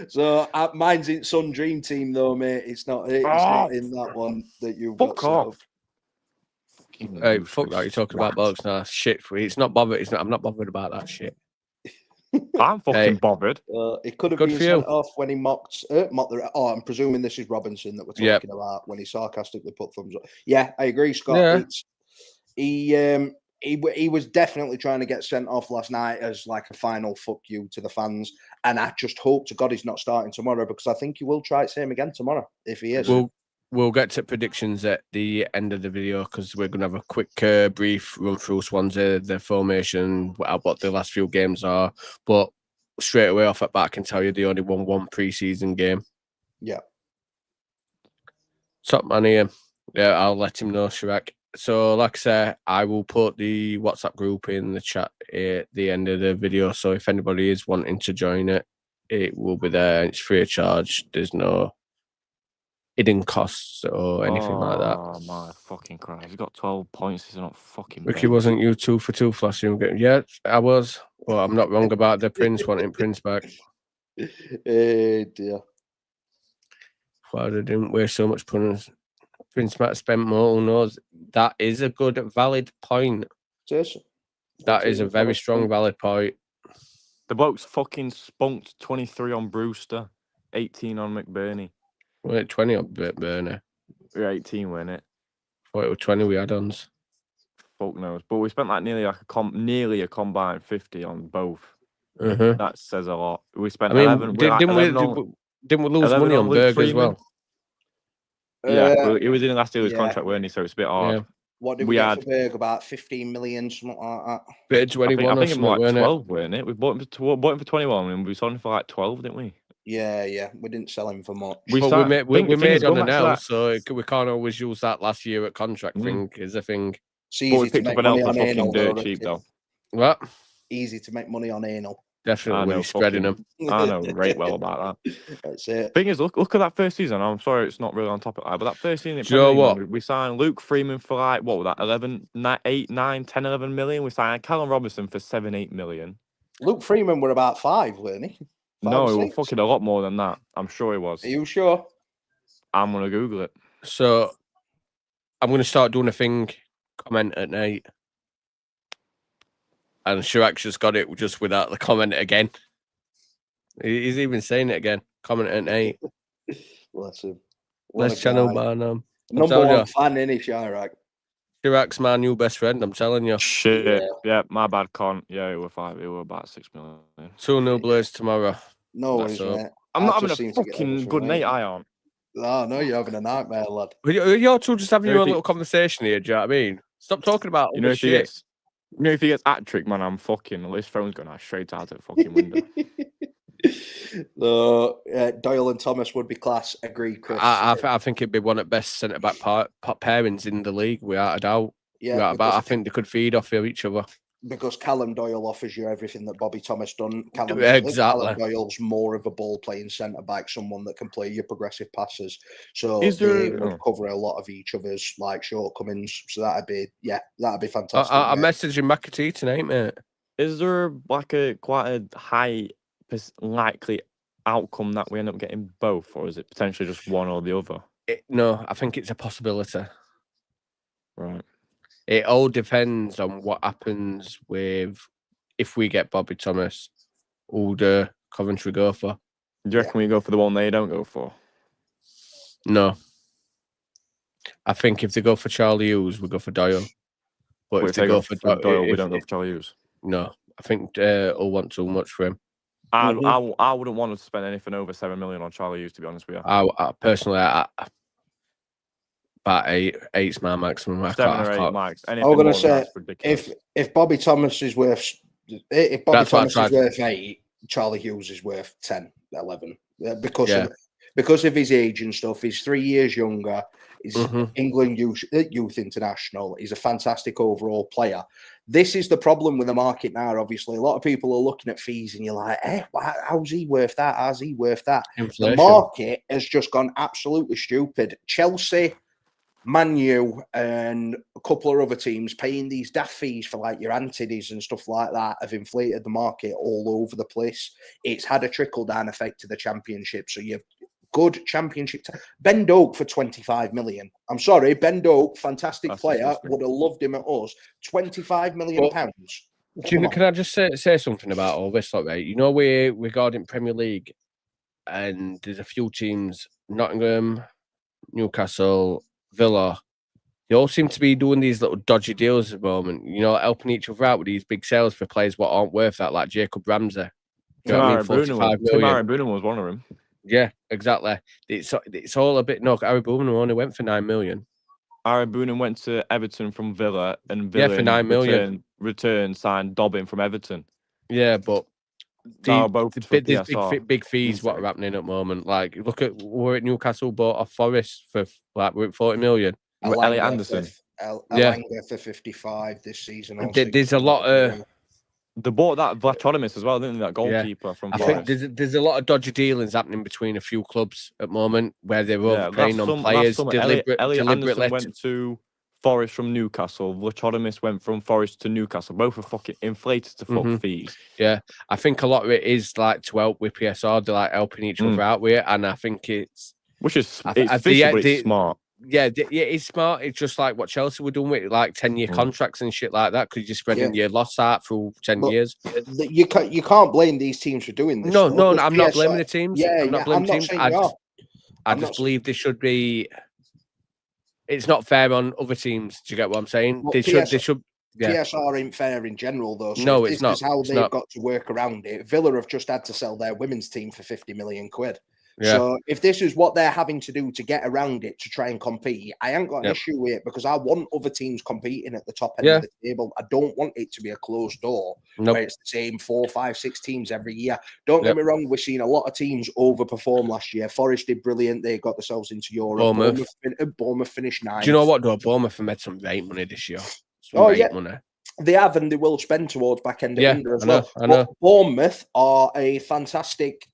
So mine's in Sun Dream Team though, mate. It's not in that one that you've got. Fuck off. Hey, fuck that. You're talking about blokes now. Shit, it's not bothered. I'm not bothered about that shit. I'm fucking bothered. It could have been sent off when he mocked the. Oh, I'm presuming this is Robinson that we're talking about when he sarcastically put thumbs up. Yeah, I agree, Scott. Yeah. He was definitely trying to get sent off last night as like a final fuck you to the fans. And I just hope to God he's not starting tomorrow, because I think he will try it same again tomorrow if he is. We'll get to predictions at the end of the video, because we're going to have a quick brief run through Swansea, their formation, what the last few games are. But straight away off at bat, I can tell you they only won 1 pre-season game. Yeah. Top man here. Yeah, I'll let him know, Chirac. So, like I said, I will put the WhatsApp group in the chat at the end of the video. So, if anybody is wanting to join it, it will be there. It's free of charge. There's no hidden costs or anything like that. Oh, my fucking Christ. He's got 12 points. He's not fucking Ricky, wasn't you 2 for 2 last year? Yeah, I was. Well, I'm not wrong about the Prince wanting Prince back. Dear. Why they didn't waste so much Prince might have spent more. Who knows? That is a good, valid point. That is a very strong, valid point. The bloke's fucking spunked 23 on Brewster, 18 on McBurney. Wait, 20 on Burner. We're 18, weren't it? Thought it was 20 with add-ons. Fuck knows. But we spent like nearly a combined 50 on both. That says a lot. We spent I mean, 11. We're like didn't 11 on, we lose 11 money on Luke Berg as Freeman. well? Yeah, he was in the last year of his yeah. contract, weren't he? So it's a bit hard. Yeah. What did we get for Berg? About 15 million, something like that. Bit of 21 I think or it was something, like weren't 12, weren't it? We bought him for 21 and we sold him for like 12, didn't we? Yeah. We didn't sell him for much. We made on announced, so we can't always use that last year at contract thing is a thing. It's But we easy to picked make up an money elf on for fucking anal, dirt though, cheap, Ricky. though. What? Easy to make money on anal. Definitely when he's spreading them. I know right well about that. That's it. Thing is, look at that first season. I'm sorry it's not really on topic, but that first season, Do you know what? we signed Luke Freeman for like, what was that, 8, 9, 10, 11 million. We signed Callum Robinson for 7, 8 million. Luke Freeman were about 5, weren't he? 5 No, or he was 6? fucking a lot more than that. I'm sure he was. Are you sure? I'm going to Google it. So I'm going to start doing a thing, comment at night. And Chirac just got it just without the comment again. He's even saying it again. Comment at night. Bless him. Let's channel Barnum. Number one fan, innit, Chirac? Chirac's my new best friend, I'm telling you. Shit. Yeah, my bad, con. Yeah, it were 5. It were about 6 million. 2-0 Blues tomorrow. No worries, mate. I'm not having a fucking good night, I aren't. No, you're having a nightmare, lad. You're two just having your own little conversation here, do you know what I mean? Stop talking about all this shit. If he gets hat-trick, man, I'm fucking... His phone's going straight out of the fucking window. Doyle and Thomas would be class. Agree, Chris. I think it'd be one of the best centre-back pairings in the league, without a doubt. Yeah, I think they could feed off of each other. Because Callum Doyle offers you everything that Bobby Thomas done. Callum Doyle's more of a ball-playing centre-back, someone that can play your progressive passes. So they would cover a lot of each other's shortcomings. So that'd be fantastic. I'm messaging McAtee tonight, mate. Is there quite a high likely outcome that we end up getting both, or is it potentially just one or the other? No, I think it's a possibility. Right. It all depends on what happens with if we get Bobby Thomas, who the Coventry go for. Do you reckon we go for the one they don't go for? No. I think if they go for Charlie Hughes, we go for Doyle. But if they go for Doyle, we don't go for Charlie Hughes. No, I think he'll want too much for him. I wouldn't want to spend anything over 7 million on Charlie Hughes, to be honest with you. I personally, about 8's my maximum. 7 or 8 max. I'm going to say if Bobby Thomas is worth 8, Charlie Hughes is worth 10, 11 because of his age and stuff. He's 3 years younger. He's England youth international. He's a fantastic overall player. This is the problem with the market now. Obviously, a lot of people are looking at fees, and you're like, how's he worth that? How's he worth that? Inflation. The market has just gone absolutely stupid. Chelsea, Man U, and a couple of other teams paying these daft fees for your Antides and stuff like that have inflated the market all over the place. It's had a trickle-down effect to the Championship. So you've good Championship. Ben Doak for 25 million. I'm sorry, Ben Doak, fantastic player. Would have loved him at us. 25 million pounds. Can I just say something about all this? Right? You know, we're regarding Premier League, and there's a few teams: Nottingham, Newcastle, Villa. They all seem to be doing these little dodgy deals at the moment. You know, helping each other out with these big sales for players what aren't worth that, like Jacob Ramsey. Timari Bruno was one of them. Yeah, exactly. It's all a bit. No, Harry Bruno only went for 9 million. Harry Bruno went to Everton from Villa, and Villa for 9 million. Return signed Dobbin from Everton. Yeah, but there's big fees what are happening at the moment. Like, look at we're at Newcastle bought off Forest for we're at 40 million. Elliot Anderson. Elanga for 55 this season. There's a lot of. They bought that Vlachodimos as well, didn't they? That goalkeeper from Forest. I think there's a lot of dodgy dealings happening between a few clubs at the moment where they're overpaying on players Elliot deliberately. Anderson went to Forest from Newcastle. Vlachodimos went from Forest to Newcastle. Both are fucking inflated to fuck fees. Yeah, I think a lot of it is to help with PSR. They're helping each other out with it, and I think it's it's smart. Yeah, it's smart. It's just like what Chelsea were doing with 10-year contracts and shit like that, because you're spreading your loss out through 10 years. You can't blame these teams for doing this. No, I'm not blaming the teams. I'm not blaming teams. I just believe there should be. It's not fair on other teams. Do you get what I'm saying? They should. Yeah. PSR ain't fair in general, though. So No, if it's this is not. how It's they've not. got to work around it, Villa have just had to sell their women's team for 50 million quid. Yeah. So if this is what they're having to do to get around it to try and compete, I ain't got an Yep. issue with it because I want other teams competing at the top end Yeah. of the table. I don't want it to be a closed door Nope. where it's the same 4, 5, 6 teams every year. Don't Yep. get me wrong, we've seen a lot of teams overperform last year. Forest did brilliant. They got themselves into Europe. Bournemouth finished 9th. Do you know what, though? Bournemouth have made some great money this year. Oh, yeah. Money. They have, and they will spend towards back end of winter as well. I know. But Bournemouth are a fantastic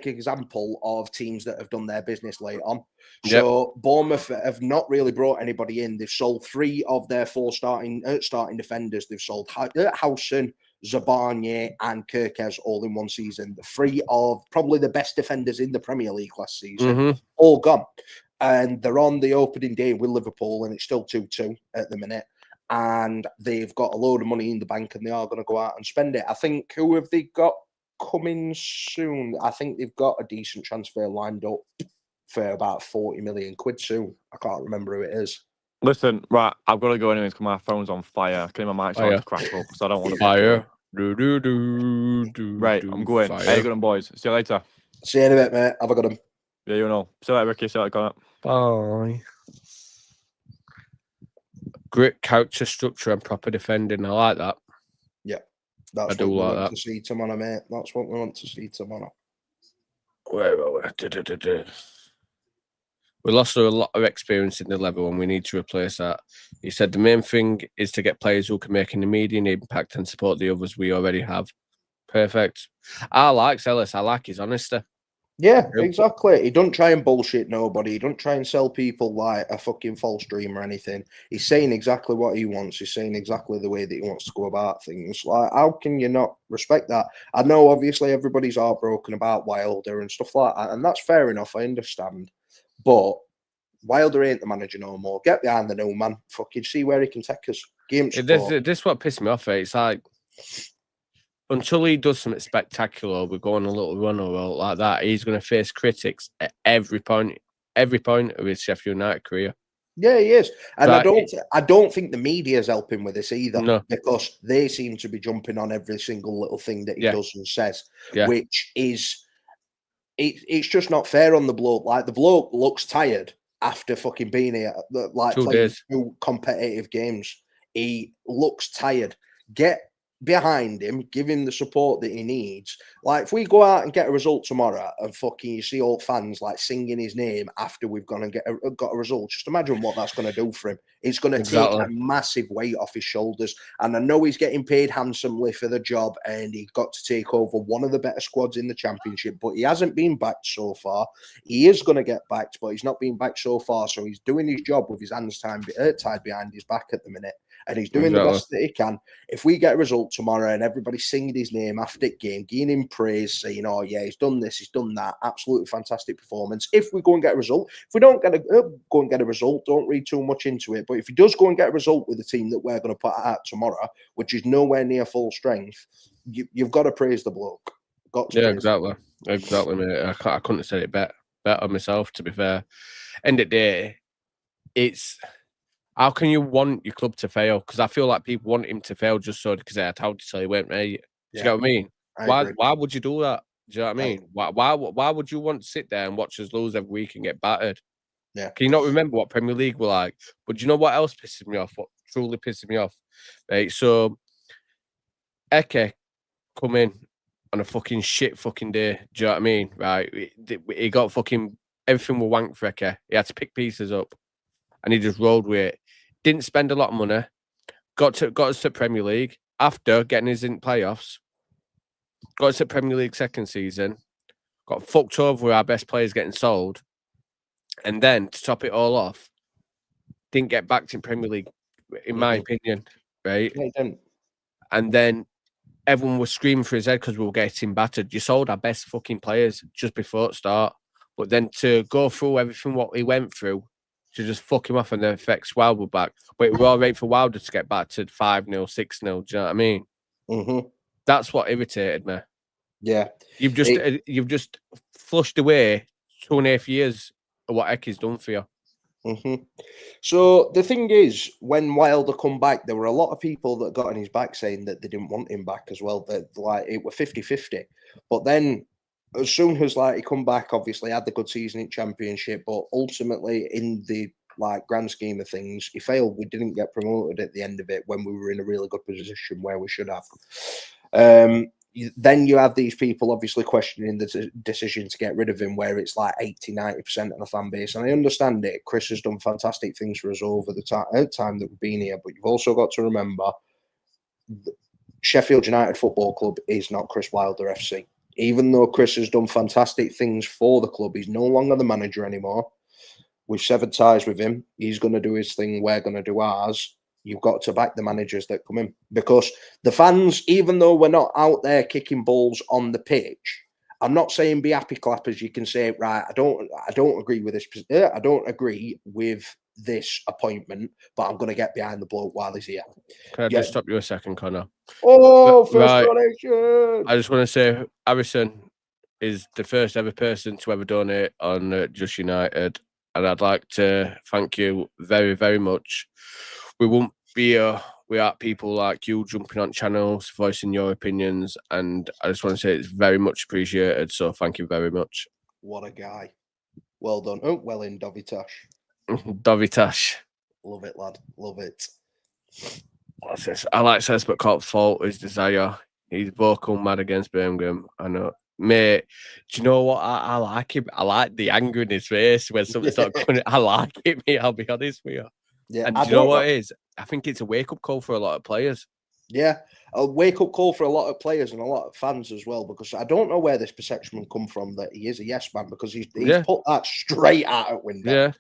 example of teams that have done their business late on. So Bournemouth have not really brought anybody in. They've sold 3 of their 4 starting defenders. They've sold Howson, Zabarnier, and Kirkes all in one season. The 3 of probably the best defenders in the Premier League last season, all gone. And they're on the opening day with Liverpool, and it's still 2-2 at the minute. And they've got a load of money in the bank, and they are going to go out and spend it. I think, who have they got coming soon? I think they've got a decent transfer lined up for about 40 million quid soon. I can't remember who it is. Listen, right, I've got to go anyways because my phone's on fire. Can my mic start to crack up because I don't want to fire. Right, I'm going. Fire. Hey, good on, boys. See you later. See you in a bit, mate. Have a good one. Yeah, you know. See you later, Ricky. See you later, Connor. Bye. Grit, character, structure, and proper defending. I like that. Yeah, that's what we want to see tomorrow, mate. That's what we want to see tomorrow. We lost a lot of experience in the level, and we need to replace that. He said the main thing is to get players who can make an immediate impact and support the others we already have. Perfect. I like Ellis. I like his honesty. Yeah, exactly. He don't try and bullshit nobody. He don't try and sell people like a fucking false dream or anything. He's saying exactly what he wants. He's saying exactly the way that he wants to go about things. Like, how can you not respect that? I know, obviously, everybody's heartbroken about Wilder and stuff like that, and that's fair enough. I understand. But Wilder ain't the manager no more. Get behind the new man. Fucking see where he can take us. Game support. This is what pissed me off. It's like, until he does something spectacular, we're going a little run or like that, he's going to face critics at every point of his Sheffield United career. Yeah, he is. And I don't think the media is helping with this either, because they seem to be jumping on every single little thing that he does and says, which is, it's just not fair on the bloke. Like, the bloke looks tired after fucking being here, like playing 2 competitive games. He looks tired. Get behind him, give him the support that he needs. Like, if we go out and get a result tomorrow and fucking you see old fans like singing his name after we've gone and got a result, just imagine what that's going to do for him. It's going to take a massive weight off his shoulders. And I know he's getting paid handsomely for the job, and he got to take over one of the better squads in the Championship, but he hasn't been backed so far. He is going to get backed, but he's not been backed so far. So he's doing his job with his hands tied behind his back at the minute. And he's doing the best that he can. If we get a result tomorrow and everybody's singing his name after the game, giving him praise, saying, oh, yeah, he's done this, he's done that, absolutely fantastic performance. If we go and get a result, if we don't go and get a result, don't read too much into it. But if he does go and get a result with the team that we're going to put out tomorrow, which is nowhere near full strength, you've got to praise the bloke. Exactly, mate. I couldn't have said it better myself, to be fair. End of the day, it's... How can you want your club to fail? Because I feel like people want him to fail just so because I told you so he went right. Do you get what I mean? Why would you do that? Do you know what I mean? Why would you want to sit there and watch us lose every week and get battered? Yeah. Can you not remember what Premier League were like? But do you know what else pisses me off? What truly pisses me off? Right. So Eke come in on a fucking shit fucking day. Do you know what I mean? Right. He got fucking everything was wank for Eke. He had to pick pieces up. And he just rolled with it. Didn't spend a lot of money. Got us to Premier League after getting us in playoffs. Got us to Premier League second season. Got fucked over with our best players getting sold. And then, to top it all off, didn't get back in Premier League, in my opinion. Right? Yeah, he didn't. And then everyone was screaming for his head because we were getting battered. You sold our best fucking players just before it start. But then to go through everything what he went through, to just fuck him off and then affects Wilder back. But it was all right for Wilder to get back to 5-0, 6-0. Do you know what I mean? Mm-hmm. That's what irritated me. Yeah. You've just flushed away 2.5 years of what Eke's done for you. Mm-hmm. So the thing is, when Wilder come back, there were a lot of people that got on his back saying that they didn't want him back as well. That like it were 50-50. But then as soon as like he come back, obviously had the good season in championship, but ultimately in the like grand scheme of things, he failed. We didn't get promoted at the end of it when we were in a really good position where we should have. Then you have these people obviously questioning the decision to get rid of him, where it's like 80-90% of the fan base. And I understand it. Chris has done fantastic things for us over the time that we've been here, but you've also got to remember Sheffield United Football Club is not Chris Wilder FC. Even though Chris has done fantastic things for the club, he's no longer the manager anymore. We've severed ties with him. He's going to do his thing. We're going to do ours. You've got to back the managers that come in, because the fans, even though we're not out there kicking balls on the pitch, I'm not saying be happy clappers. You can say, right, I don't agree with this. I don't agree with this appointment, but I'm going to get behind the bloke while he's here. Can I just stop you a second, Connor? Oh, first Right. donation. I just want to say Harrison is the first ever person to ever donate on Just United, and I'd like to thank you very, very much. We won't be without people like you jumping on channels, voicing your opinions, and I just want to say it's very much appreciated. So thank you very much. What a guy. Well done. Oh, well in, Dovitash. Dovitash. Love it, lad. Love it. What's this? I like says, but can't fault his desire. He's vocal mad against Birmingham. I know. Mate, do you know what? I like him. I like the anger in his face when something's not going. I like it, mate. I'll be honest with you. Yeah, and do you know what it is? I think it's a wake-up call for a lot of players. Yeah, a wake-up call for a lot of players and a lot of fans as well, because I don't know where this perception will come from that he is a yes man, because he's put that straight out at window. Yeah.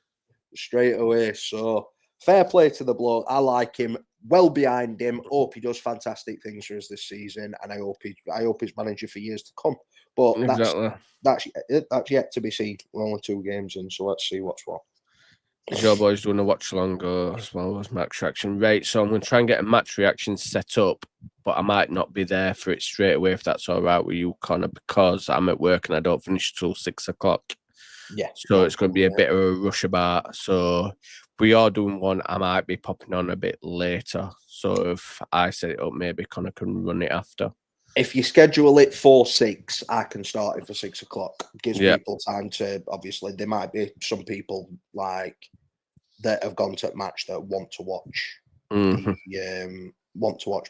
Straight away. So fair play to the bloke. I like him. Well behind him. Hope he does fantastic things for us this season, and I hope he's manager for years to come. But Exactly. that's yet to be seen. We're only 2 games in, so let's see what's what. Is your boys doing a watch along as well as match reaction? Right, so I'm going to try and get a match reaction set up, but I might not be there for it straight away if that's all right with you, Connor, because I'm at work and I don't finish till 6 o'clock. Yeah. So it's going to be a bit of a rush about. So we are doing one. I might be popping on a bit later. So if I set it up, maybe Connor can run it after. If you schedule it for 6, I can start it for 6 o'clock. Gives people time to, obviously, there might be some people like that have gone to a match that want to watch want to watch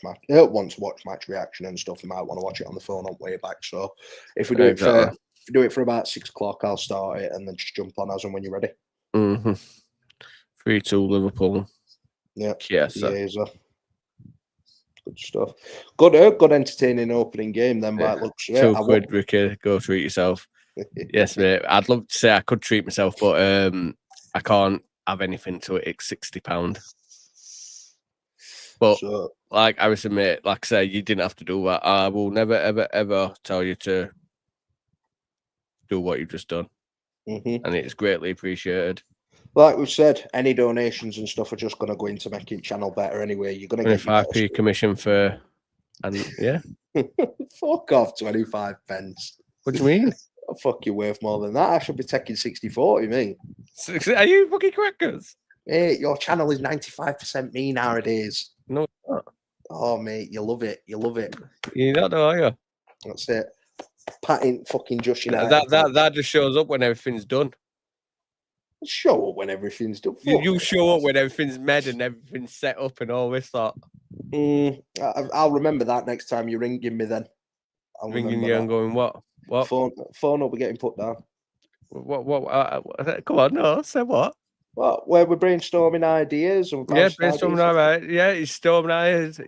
match reaction and stuff. They might want to watch it on the phone on way back. So if we do it for about 6 o'clock, I'll start it and then just jump on as and when you're ready. 3-2 Liverpool. Yeah. Yes. Good stuff. Good entertaining opening game then, by it looks. Yeah, £2, Ricky. Go treat yourself. Yes, mate. I'd love to say I could treat myself, but I can't have anything to it. It's £60. But like Harrison, mate, like I say, you didn't have to do that. I will never, ever, ever tell you to do what you've just done. And it's greatly appreciated. Like we said, any donations and stuff are just going to go into making the channel better anyway. You're going to get 25p commission for, and yeah. Fuck off, 25 pence. What do you mean? Oh, fuck, you're worth more than that. I should be taking 60-40, mate. Are you fucking crackers? Hey, your channel is 95% me nowadays. No, it's not. Oh, mate, you love it. You love it. You don't know, are you? That's it. Patting fucking Just United. That just shows up when everything's done. Show up when everything's done. You show up when everything's made and everything's set up and all this lot. I'll remember that next time you're ringing me then. Ringing you and going, what? What? Phone will be getting put down. What? Come on, no, say what? What? Where we're brainstorming ideas. And brainstorming, all right. Yeah, it's storming ideas.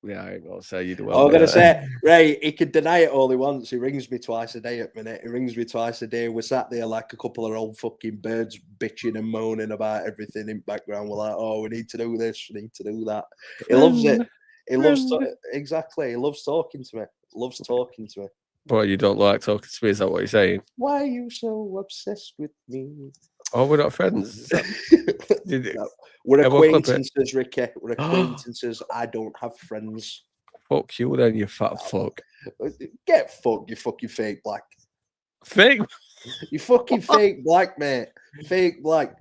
Yeah, I ain't gonna say you do well. I'm gonna say, Ray, he can deny it all he wants. He rings me twice a day at minute. He rings me twice a day. We're sat there like a couple of old fucking birds bitching and moaning about everything in background. We're like, oh, we need to do this, we need to do that. He loves it. He loves exactly. He loves talking to me. Loves talking to me. Well, you don't like talking to me, is that what you're saying? Why are you so obsessed with me? Oh, we're not friends. We're acquaintances, Ricky. We're acquaintances. I don't have friends. Fuck you then, you fat fuck. Get fucked, you fucking fake black. Fake? You fucking fake black, mate. Fake black.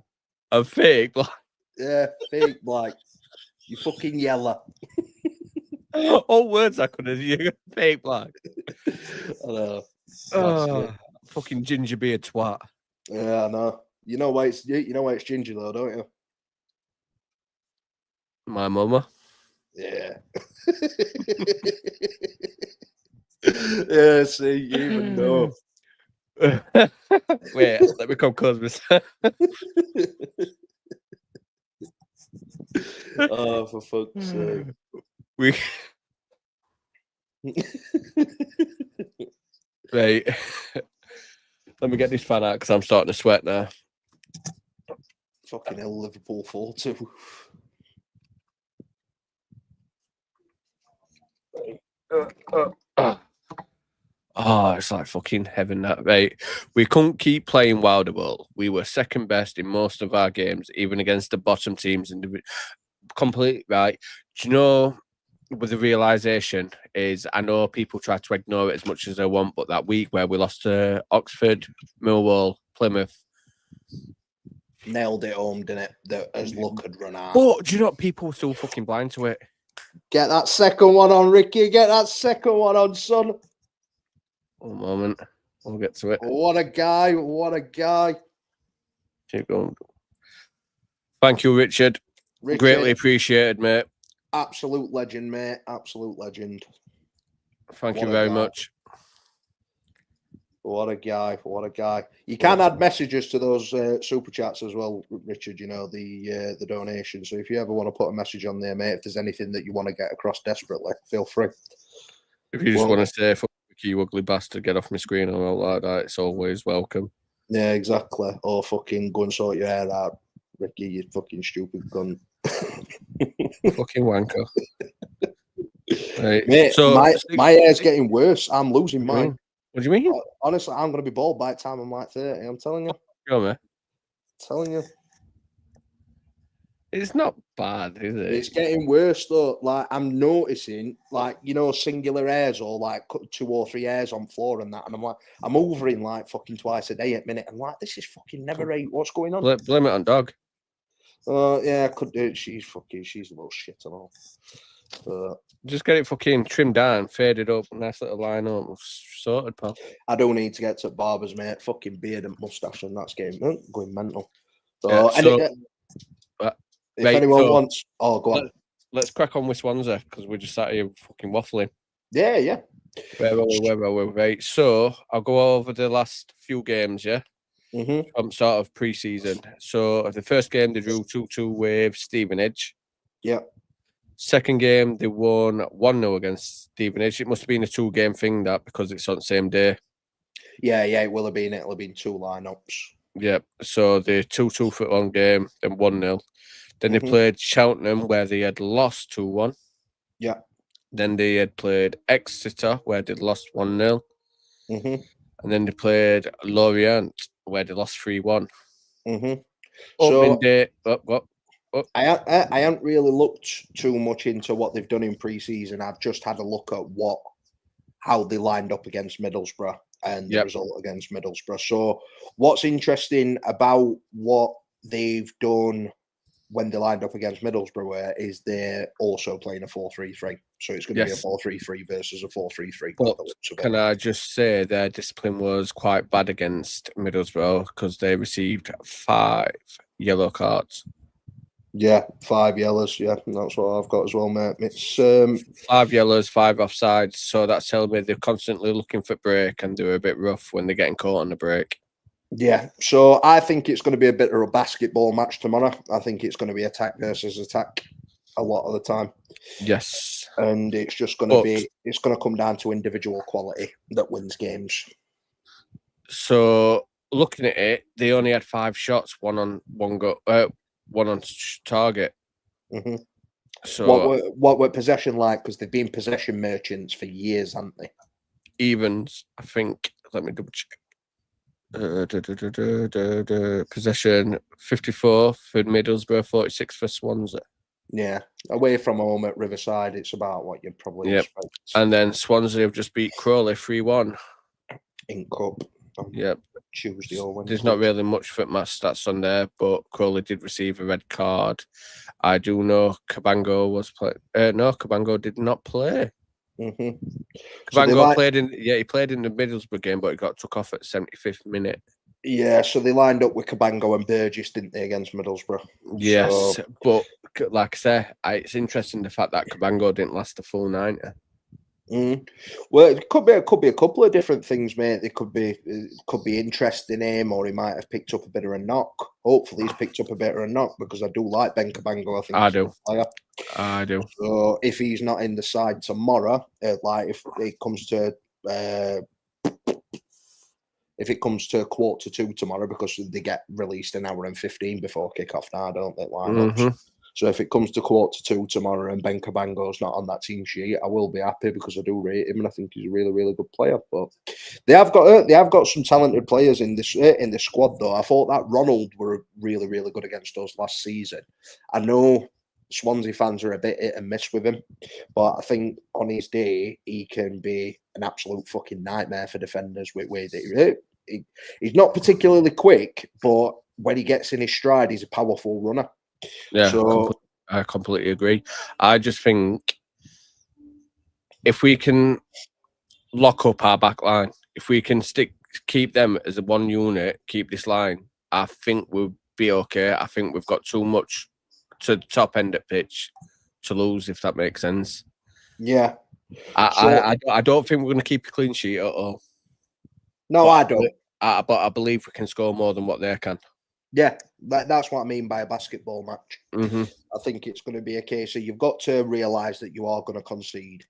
A fake black. Yeah, fake black. You fucking yellow. All words I could have used. Fake black. I know. Oh, fucking ginger beard twat. Yeah, I know. You know why it's ginger though, don't you? My mama. Yeah. Yeah, see, you even know. Wait, let me come close myself. Oh, for fuck's sake. We right. Let me get this fan out because I'm starting to sweat now. Fucking hell, Liverpool 4-2. Oh, it's like fucking heaven that, right? We couldn't keep playing Wilderwell. We were second best in most of our games, even against the bottom teams. And complete right. Do you know, with the realization is, I know people try to ignore it as much as they want, but that week where we lost to Oxford, Millwall, Plymouth, Nailed it home, didn't it? As luck had run out. but do you know what? People were still fucking blind to it. Get that second one on, Ricky. Get that second one on, son. One moment, we'll get to it. What a guy. What a guy. Keep going. Thank you, Richard. Greatly appreciated, mate. Absolute legend, mate. Absolute legend. Thank you very much. What a guy. What a guy. You can add messages to those super chats as well, Richard, you know, the donation. So if you ever want to put a message on there, mate, if there's anything that you want to get across desperately, feel free. If you just want to say, fuck you ugly bastard, get off my screen or all like that, it's always welcome. Yeah, exactly. Or fucking go and sort your hair out, Ricky, you fucking stupid gun. Fucking wanker. Right. Mate, so my hair's getting worse. I'm losing mine. What do you mean? Honestly, I'm going to be bald by the time I'm like 30. I'm telling you. Go on, man. Telling you. It's not bad, is it? It's getting worse though. Like I'm noticing, like, you know, singular hairs or like 2 or 3 hairs on floor and that. And I'm like, I'm overing like fucking twice a day at minute. I'm like, this is fucking never right. What's going on? Blame it on dog. Yeah, I could do it. She's a little shit and all. Just get it fucking trimmed down, faded up, nice little line up, sorted, pal. I do need to get to barbers, mate. Fucking beard and mustache, and that's going mental. So, if anyone wants, go on. Let's crack on with Swansea because we're just sat here fucking waffling. Yeah. Where are we? Right. So I'll go over the last few games, yeah. From sort of pre-season. So the first game they drew 2-2 with Stevenage. Yeah. Second game they won 1-0 against Stevenage. It must have been a 2-game thing that because it's on the same day. Yeah, it will have been. It'll have been 2 lineups. Yeah. So the 2-2 for one game, then 1-0. Then they played Cheltenham where they had lost 2-1. Yeah. Then they had played Exeter where they lost 1-0. And then they played Lorient where they lost 3-1. So day. I haven't really looked too much into what they've done in pre-season. I've just had a look at how they lined up against Middlesbrough and the result against Middlesbrough. So what's interesting about what they've done when they lined up against Middlesbrough is they're also playing a 4-3-3. So it's going to be a 4-3-3 versus a 4-3-3. But can I just say their discipline was quite bad against Middlesbrough because they received 5 yellow cards. Yeah, 5 yellows. Yeah, that's what I've got as well, mate. It's 5 yellows, 5 offsides. So that's telling me they're constantly looking for break and they're a bit rough when they're getting caught on the break. Yeah, so I think it's going to be a bit of a basketball match tomorrow. I think it's going to be attack versus attack a lot of the time. Yes. And it's just going to it's going to come down to individual quality that wins games. So looking at it, they only had 5 shots, one on target. So what were possession like? Because they've been possession merchants for years, haven't they? Evens, I think. Let me double check. Possession 54 for Middlesbrough, 46 for Swansea. Yeah, away from home at Riverside, it's about what you'd probably expect. And then Swansea have just beat Crawley 3-1 in cup. Yep. Tuesday or Wednesday. There's not really much for match stats on there, but Crowley did receive a red card. I do know Cabango was playing. No, Cabango did not play. Mm-hmm. Cabango played in. Yeah, he played in the Middlesbrough game, but he got took off at 75th minute. Yeah, so they lined up with Cabango and Burgess, didn't they, against Middlesbrough? Yes, So, but like I say, it's interesting the fact that Cabango didn't last the full 90. Well, it could be a couple of different things, mate. It could be interest in him, or he might have picked up a bit of a knock. Hopefully, he's picked up a bit of a knock because I do like Ben Cabango. I think I he's a do. good player. I do. So if he's not in the side tomorrow, like if it comes to 1:45 tomorrow, because they get released an hour and 15 before kickoff now, don't they? Lineups. So if it comes to 1:45 tomorrow and Ben Cabango's not on that team sheet, I will be happy because I do rate him and I think he's a really, really good player. But they have got some talented players in this squad though. I thought that Ronald were really, really good against us last season. I know Swansea fans are a bit hit and miss with him, but I think on his day he can be an absolute fucking nightmare for defenders with way that he's not particularly quick, but when he gets in his stride, he's a powerful runner. Yeah, so, I completely agree. I just think if we can lock up our back line, if we can keep them as a one unit, keep this line, I think we'll be okay. I think we've got too much to the top end of pitch to lose, if that makes sense. Yeah. I don't think we're going to keep a clean sheet at all. No, I don't. But I believe we can score more than what they can. Yeah, that's what I mean by a basketball match. I think it's going to be a case of you've got to realise that you are going to concede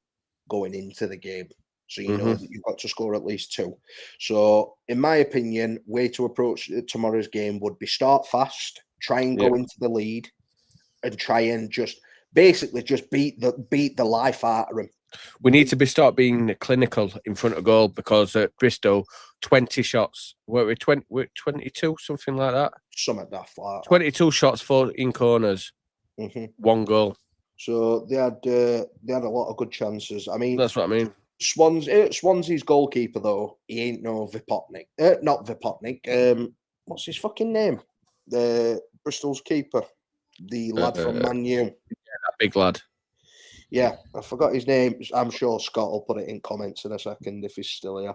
going into the game. So you know that you've got to score at least 2. So, in my opinion, way to approach tomorrow's game would be start fast, try and go into the lead, and try and just beat the life out of them. We need to start being clinical in front of goal because at Bristol, 20 shots. We're 22, something like that. Something like that. 22 shots, 14 corners, 1 goal. So they had a lot of good chances. I mean, that's what I mean. Swansea's goalkeeper though, he ain't no Vipotnik. Not Vipotnik. What's his fucking name? The Bristol's keeper, the lad from Man U. Yeah, that big lad. Yeah, I forgot his name. I'm sure Scott will put it in comments in a second if he's still here.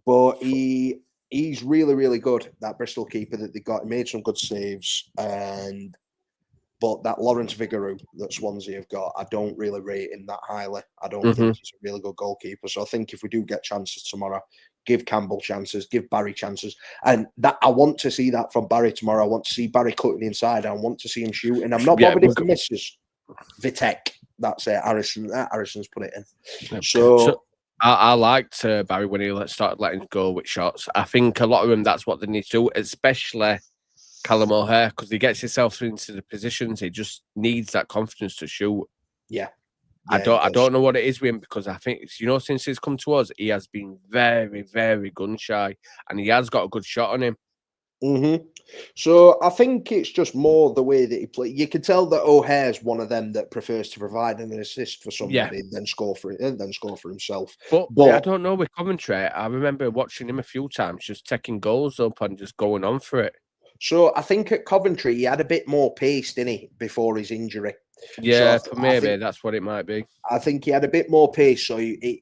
But he's really, really good. That Bristol keeper that they got, he made some good saves. But that Lawrence Vigouroux that Swansea have got, I don't really rate him that highly. I don't think he's a really good goalkeeper. So I think if we do get chances tomorrow, give Campbell chances, give Barry chances. And that I want to see that from Barry tomorrow. I want to see Barry cutting inside. I want to see him shooting. I'm not bothered if he misses. Vitek, that's it. Harrison's put it in. So I liked Barry when he started letting go with shots. I think a lot of them, that's what they need to do, especially Callum O'Hare, because he gets himself into the positions. He just needs that confidence to shoot. Yeah. I don't know what it is with him, because I think, since he's come to us, he has been very, very gun shy, and he has got a good shot on him. So I think it's just more the way that he plays. You can tell that O'Hare's one of them that prefers to provide an assist for somebody than score for himself. But I don't know with Coventry. I remember watching him a few times, just taking goals up and just going on for it. So I think at Coventry he had a bit more pace, didn't he, before his injury? Yeah, so maybe that's what it might be. I think he had a bit more pace, so he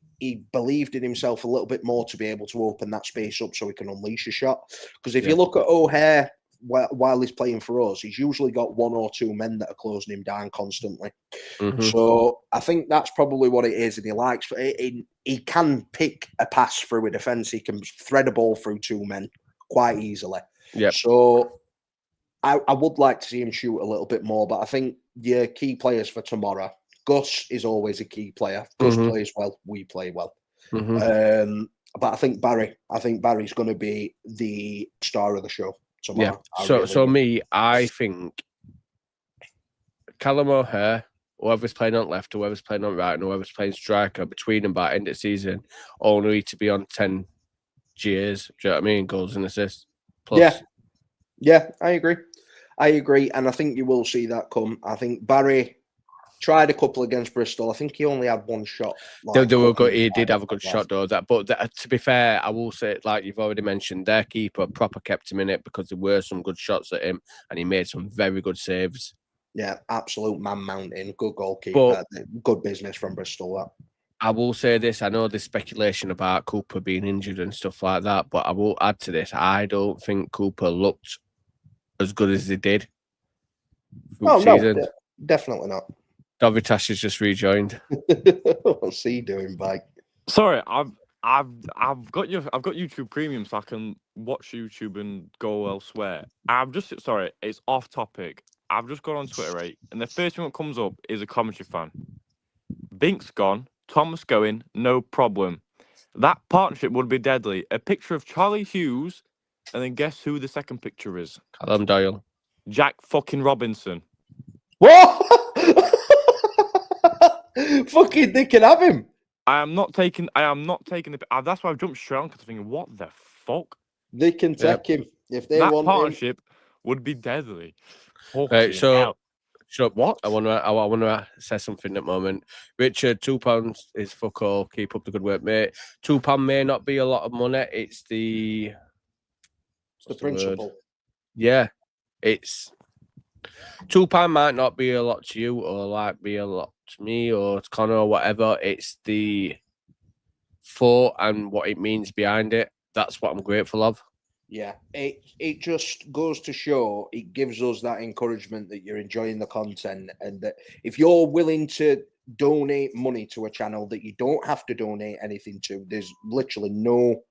believed in himself a little bit more to be able to open that space up so he can unleash a shot. Because if you look at O'Hare while he's playing for us, he's usually got 1 or 2 men that are closing him down constantly. So I think that's probably what it is, and he likes. He can pick a pass through a defence. He can thread a ball through 2 men quite easily. Yeah. So I would like to see him shoot a little bit more, but I think your key players for tomorrow, Gus is always a key player. Gus plays well, we play well. But I think Barry's going to be the star of the show tomorrow. Yeah. I think Callum O'Hare, whoever's playing on left, whoever's playing on right, and whoever's playing striker between them by end of season, all need to be on 10 GAs. Do you know what I mean? Goals and assists. Plus. Yeah, I agree. And I think you will see that come. I think Barry Tried a couple against Bristol. I think he only had one shot. He did have a good shot, though. But to be fair, I will say, like you've already mentioned, their keeper proper kept him in it because there were some good shots at him, and he made some very good saves. Yeah, absolute man mountain. Good goalkeeper. Good business from Bristol. That. I will say this. I know there's speculation about Cooper being injured and stuff like that, but I will add to this. I don't think Cooper looked as good as he did. Oh, no, definitely not. Dovitash has just rejoined. What's he doing, Mike? Sorry, I've got YouTube Premium, so I can watch YouTube and go elsewhere. Sorry, it's off topic. I've just gone on Twitter, right, and the first thing that comes up is a commentary fan. Bink's gone, Thomas going, no problem. That partnership would be deadly. A picture of Charlie Hughes, and then guess who the second picture is? Callum Doyle. Jack fucking Robinson. What? Fucking, they can have him. I am not taking the. That's why I've jumped straight on because I'm thinking, what the fuck? They can take him if they want. That partnership would be deadly. Right, so shut up. What? I want to say something at the moment. Richard, £2 is fuck all. Keep up the good work, mate. £2 may not be a lot of money. It's the principle. Yeah, it's £2 might not be a lot to you, or like be a lot to me, or to Connor, or whatever. It's the thought and what it means behind it. That's what I'm grateful of. Yeah, it just goes to show, it gives us that encouragement that you're enjoying the content, and that if you're willing to donate money to a channel that you don't have to donate anything to, there's literally no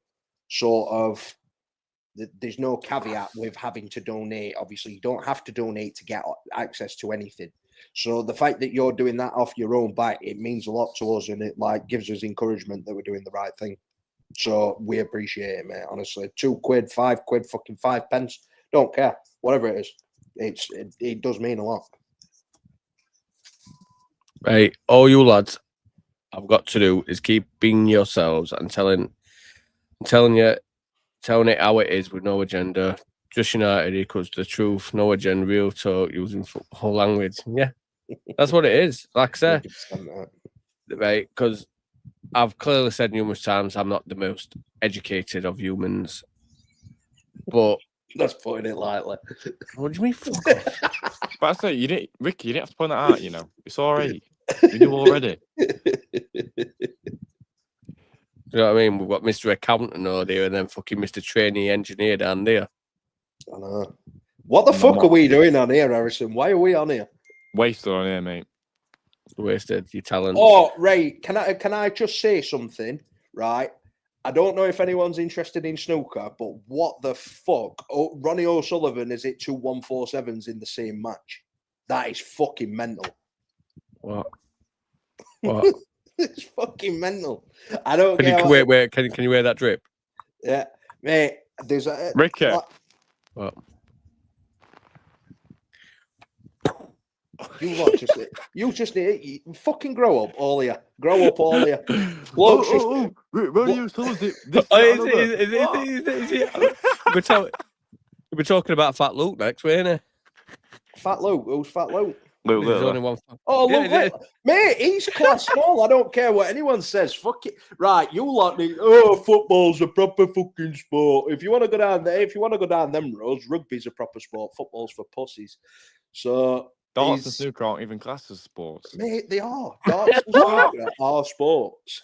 sort of, there's no caveat with having to donate. Obviously, you don't have to donate to get access to anything. So the fact that you're doing that off your own back, it means a lot to us, and it like gives us encouragement that we're doing the right thing. So we appreciate it, mate. Honestly, £2, £5, fucking 5 pence. Don't care, whatever it is. It does mean a lot. Right, all you lads, I've got to do is keep being yourselves and telling it how it is with no agenda. Just United equals the truth, no agenda, real talk, using whole language. Yeah, that's what it is. Like I said, right, because I've clearly said numerous times I'm not the most educated of humans, but that's putting it lightly. What do you mean? Fuck off? But I say, Ricky, you didn't have to point that out. You know, it's all right. You knew already. You know what I mean? We've got Mr. Accountant over there, and then fucking Mr. Trainee Engineer down there. I know. What the fuck are we doing on here, Harrison? Why are we on here? Wasted on here, mate. Wasted your talent. Oh, Ray, can I just say something? Right. I don't know if anyone's interested in snooker, but what the fuck? Oh, Ronnie O'Sullivan is it 2 147s in the same match? That is fucking mental. What? It's fucking mental. I don't get. Wait. Can you wear that drip? Yeah, mate. There's a Ricky. What? You just need fucking grow up, all of you. Grow up, all of you. Ronnie O'Sullivan. We're talking about Fat Luke next, weren't we? Fat Luke? Who's Fat Luke? Luke. There's only one. Oh, look, mate, he's class small. I don't care what anyone says. Fuck it. Right, you lot need. Oh, football's a proper fucking sport. If you want to go down there, if you want to go down them roads, rugby's a proper sport. Football's for pussies. So darts and snooker aren't even classed as sports. Mate, they are. Darts and snooker are sports.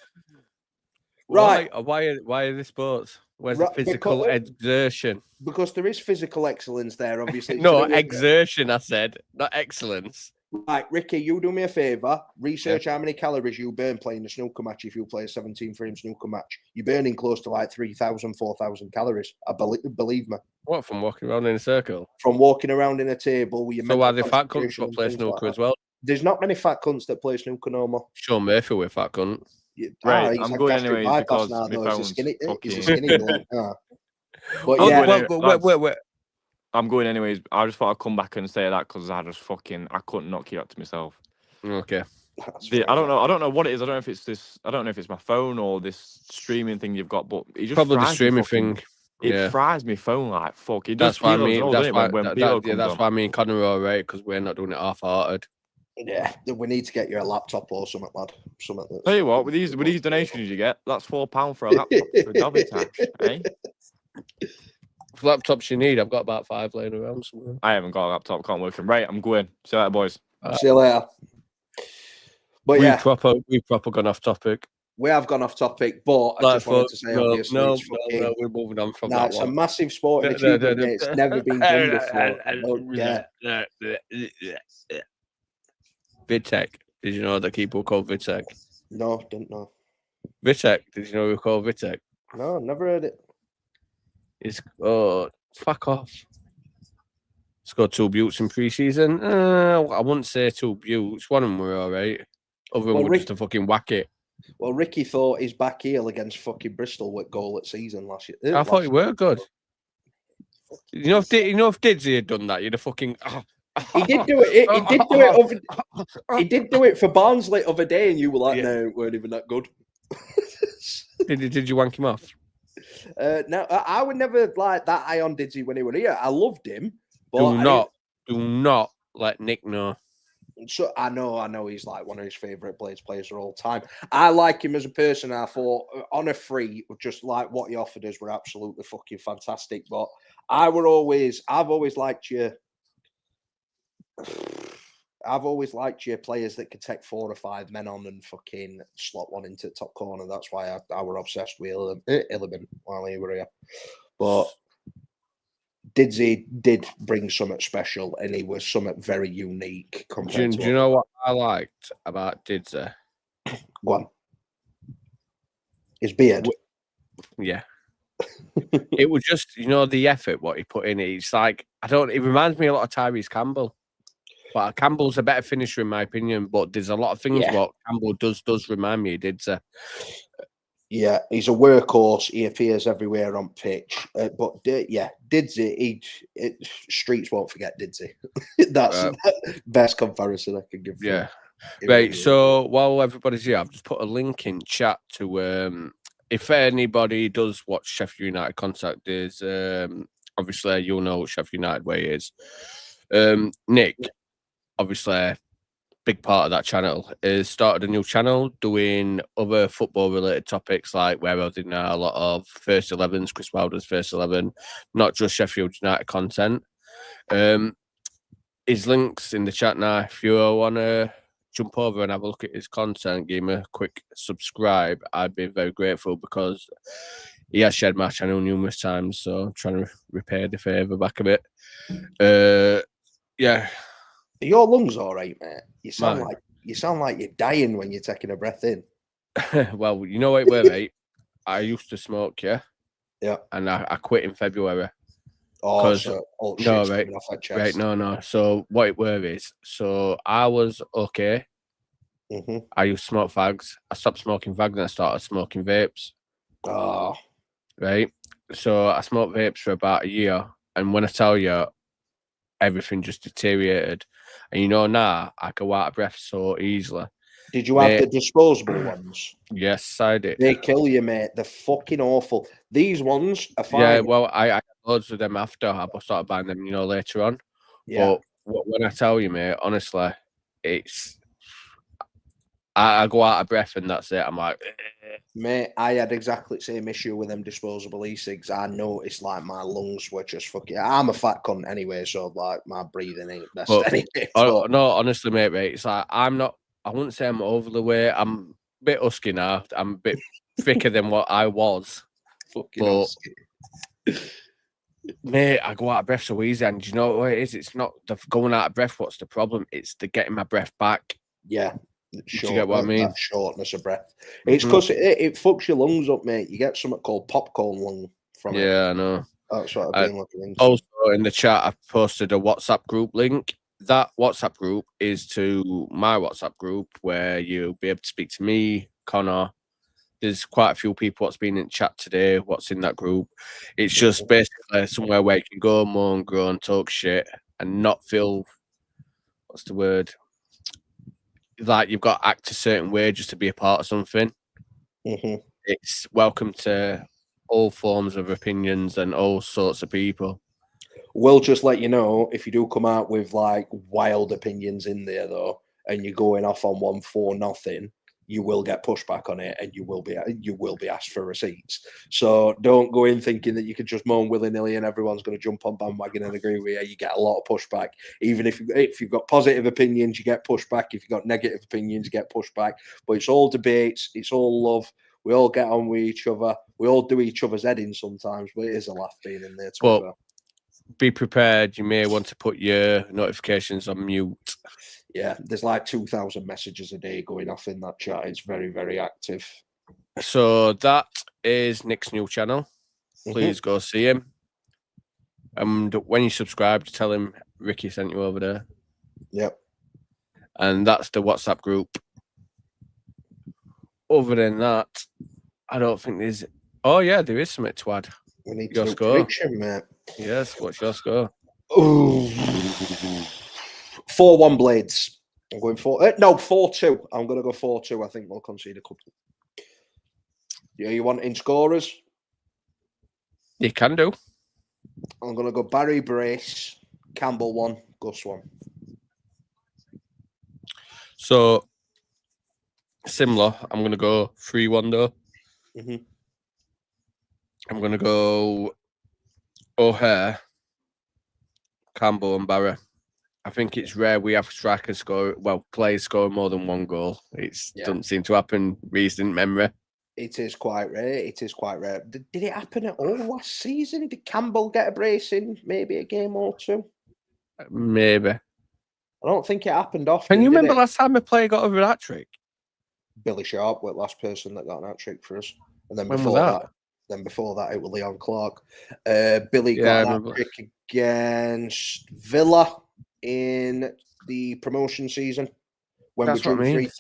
Right. Why are they sports? Where's the physical exertion? Because there is physical excellence there, obviously. No, exertion, I said, not excellence. Right, Ricky, you do me a favour. Research how many calories you burn playing a snooker match if you play a 17-frame snooker match. You're burning close to like 3,000, 4,000 calories. Believe me. What, from walking around in a circle? From walking around in a table with your So why are the fat cunts that play snooker as well? There's not many fat cunts that play snooker no more. Sean Murphy with fat cunt. Right, I'm going anyway because now, my phone's he's a skinny bloke. But wait. I'm going anyways. I just thought I'd come back and say that because I couldn't not keep that to myself. Okay. I don't know what it is. I don't know if it's my phone or this streaming thing you've got, but it just probably the streaming thing. It fries my phone like fuck. That's why me and Connor are alright because we're not doing it half-hearted. Yeah, we need to get you a laptop or something, lad. Something that's Tell you what, with these donations you get, that's £4 for a laptop for Dobby Tash, eh? Laptops you need, I've got about 5 laying around somewhere. I haven't got a laptop, can't work. Right, I'm going. See you later, boys. See you later. But we yeah, proper gone off topic. we have gone off topic, but I just wanted to say, obviously, no, it's we're moving on from no, that it's one. a massive sporting achievement. Mate. It's never been done before. Yeah. Vidtech. Did you know that people called Vidtech? No, didn't know. Vidtech. Did you know we call Vidtech? No, never heard it. It's fuck off. Scored 2 buttes in pre-season. I wouldn't say 2 buttes. One of them were all right. Other than were just a fucking whack it. Well, Ricky thought his back heel against fucking Bristol with goal at season last year. I thought he were good. You know, if Didzy had done that, you'd have fucking. He did do it. He did do it for Barnsley the other day, and you were like, "No, it weren't even that good." Did you wank him off? No, I would never like that high on Didzy when he was here. I loved him, but do not let Nick know. So I know he's like one of his favourite players of all time. I like him as a person. I thought on a free, just like what he offered us, were absolutely fucking fantastic. But I've always liked you. I've always liked you players that could take 4 or 5 men on and fucking slot one into the top corner. That's why I were obsessed with Illiman while he were here. But Didzy did bring something special, and he was something very unique. Do you know what I liked about Didzy? Go on. His beard. Yeah. It was just, the effort what he put in. It's like, it reminds me a lot of Tyrese Campbell. But Campbell's a better finisher in my opinion, but there's a lot of things what Campbell does remind me of Didzy. Yeah, he's a workhorse. He appears everywhere on pitch. But Didzy, streets won't forget Didzy. That's the best comparison I can give. Yeah. Right. So while everybody's here, I've just put a link in chat to if anybody does watch Sheffield United contact is obviously you'll know what Sheffield United way is. Nick, obviously big part of that channel, is started a new channel doing other football related topics like where I did now a lot of first 11s, Chris Wilder's first 11, not just Sheffield United content. His links in the chat now. If you want to jump over and have a look at his content, give him a quick subscribe, I'd be very grateful because he has shared my channel numerous times, so I'm trying to repay the favour back a bit. Yeah. Are your lungs all right, mate? You sound like you're dying when you're taking a breath in. Well, you know what it were, mate? I used to smoke, yeah, and I quit in February. Oh, so no, right, no. So what it were is, so I was okay. Mm-hmm. I used to smoke fags. I stopped smoking fags and I started smoking vapes. Oh, right. So I smoked vapes for about a year, and when I tell you, everything just deteriorated. And now I go out of breath so easily. Did you have the disposable ones? Yes, I did. They kill you, mate. They're fucking awful. These ones are fine. Yeah, well, I had loads of them after. I started buying them, later on. Yeah. But when I tell you, mate, honestly, it's... I go out of breath and that's it. I'm like... Mate, I had exactly the same issue with them disposable e-cigs. I noticed like my lungs were just fucking... I'm a fat cunt anyway, so like my breathing ain't best anyway. No, honestly, mate, it's like I'm not... I wouldn't say I'm overly weight. I'm a bit husky now. I'm a bit thicker than what I was. Fucking husky. Mate, I go out of breath so easy, and do you know what it is? It's not the going out of breath. What's the problem? It's the getting my breath back. Yeah. Do you get what I mean? That shortness of breath. It's because it fucks your lungs up, mate. You get something called popcorn lung from it. Yeah, I know. That's what I've been looking into. Also, in the chat, I've posted a WhatsApp group link. That WhatsApp group is to my WhatsApp group where you'll be able to speak to me, Connor. There's quite a few people what's been in chat today, what's in that group. It's just basically somewhere where you can go, moan, groan, talk shit, and not feel, what's the word? Like you've got to act a certain way just to be a part of something. Mm-hmm. It's welcome to all forms of opinions and all sorts of people. We'll just let you know if you do come out with like wild opinions in there, though. and you're going off on 1-4-0, you will get pushback on it, and you will be asked for receipts. So don't go in thinking that you can just moan willy-nilly and everyone's going to jump on bandwagon and agree with you. You get a lot of pushback. Even if you've got positive opinions, you get pushback. If you've got negative opinions, you get pushback. But it's all debates. It's all love. We all get on with each other. We all do each other's head in sometimes, but it is a laugh being in there. But be prepared. You may want to put your notifications on mute. Yeah, there's like 2,000 messages a day going off in that chat. It's very, very active. So that is Nick's new channel. Please go see him. And when you subscribe, tell him Ricky sent you over there. Yep. And that's the WhatsApp group. Other than that, I don't think there's... Oh, yeah, there is something to add. We need your to score. prediction, mate. Yes, what's your score? Ooh. 4-1 Blades. I'm going 4-2. I'm going to go 4-2. I think we'll concede a couple. Yeah, you want in scorers? You can do. I'm going to go Barry Brace, Campbell 1, Gus 1. So, similar. I'm going to go 3-1 though. I'm going to go O'Hare, Campbell and Barry. I think it's rare we have strikers score, players score more than one goal. It doesn't seem to happen recent memory. It is quite rare. It is quite rare. Did it happen at all last season? Did Campbell get a brace in maybe a game or two? Maybe. I don't think it happened often. Can you remember last time a player got over a hat trick? Billy Sharp was the last person that got an hat trick for us. And then When before was that, it was Leon Clark. Billy got a hat trick against Villa in the promotion season when we drew 3-3.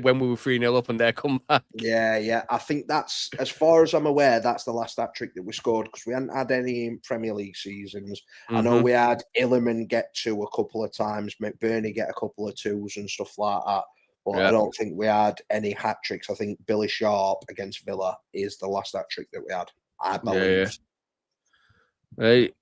When we were 3-0 up and they come back. Yeah. I think that's, as far as I'm aware, that's the last hat trick that we scored, because we hadn't had any in Premier League seasons. I know we had Illiman get 2 a couple of times, McBurney get a couple of 2s and stuff like that. But I don't think we had any hat tricks. I think Billy Sharp against Villa is the last hat trick that we had, I believe. Yeah. Right.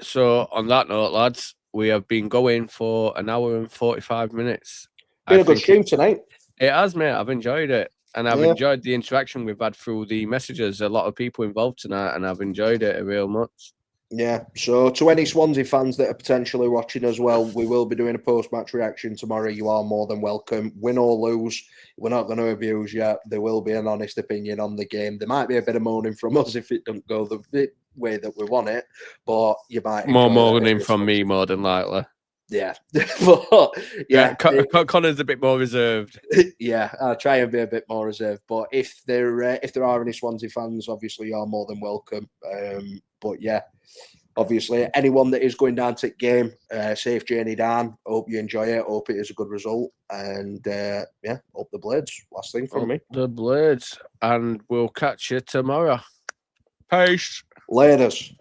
So on that note, lads, we have been going for an hour and 45 minutes. Been a good stream tonight. It has, mate. I've enjoyed it. And I've enjoyed the interaction we've had through the messages. A lot of people involved tonight, and I've enjoyed it real much. Yeah. So to any Swansea fans that are potentially watching as well, we will be doing a post-match reaction tomorrow. You are more than welcome. Win or lose, we're not going to abuse you. There will be an honest opinion on the game. There might be a bit of moaning from us if it doesn't go the way that we want it, but you might more moaning from me, more than likely. Yeah, but Connor's a bit more reserved. Yeah, I'll try and be a bit more reserved. But if there are any Swansea fans, obviously you're more than welcome. But yeah, obviously anyone that is going down to the game, safe journey down. Hope you enjoy it. Hope it is a good result. And hope the Blades. Last thing from me. The Blades, and we'll catch you tomorrow. Peace. Laters.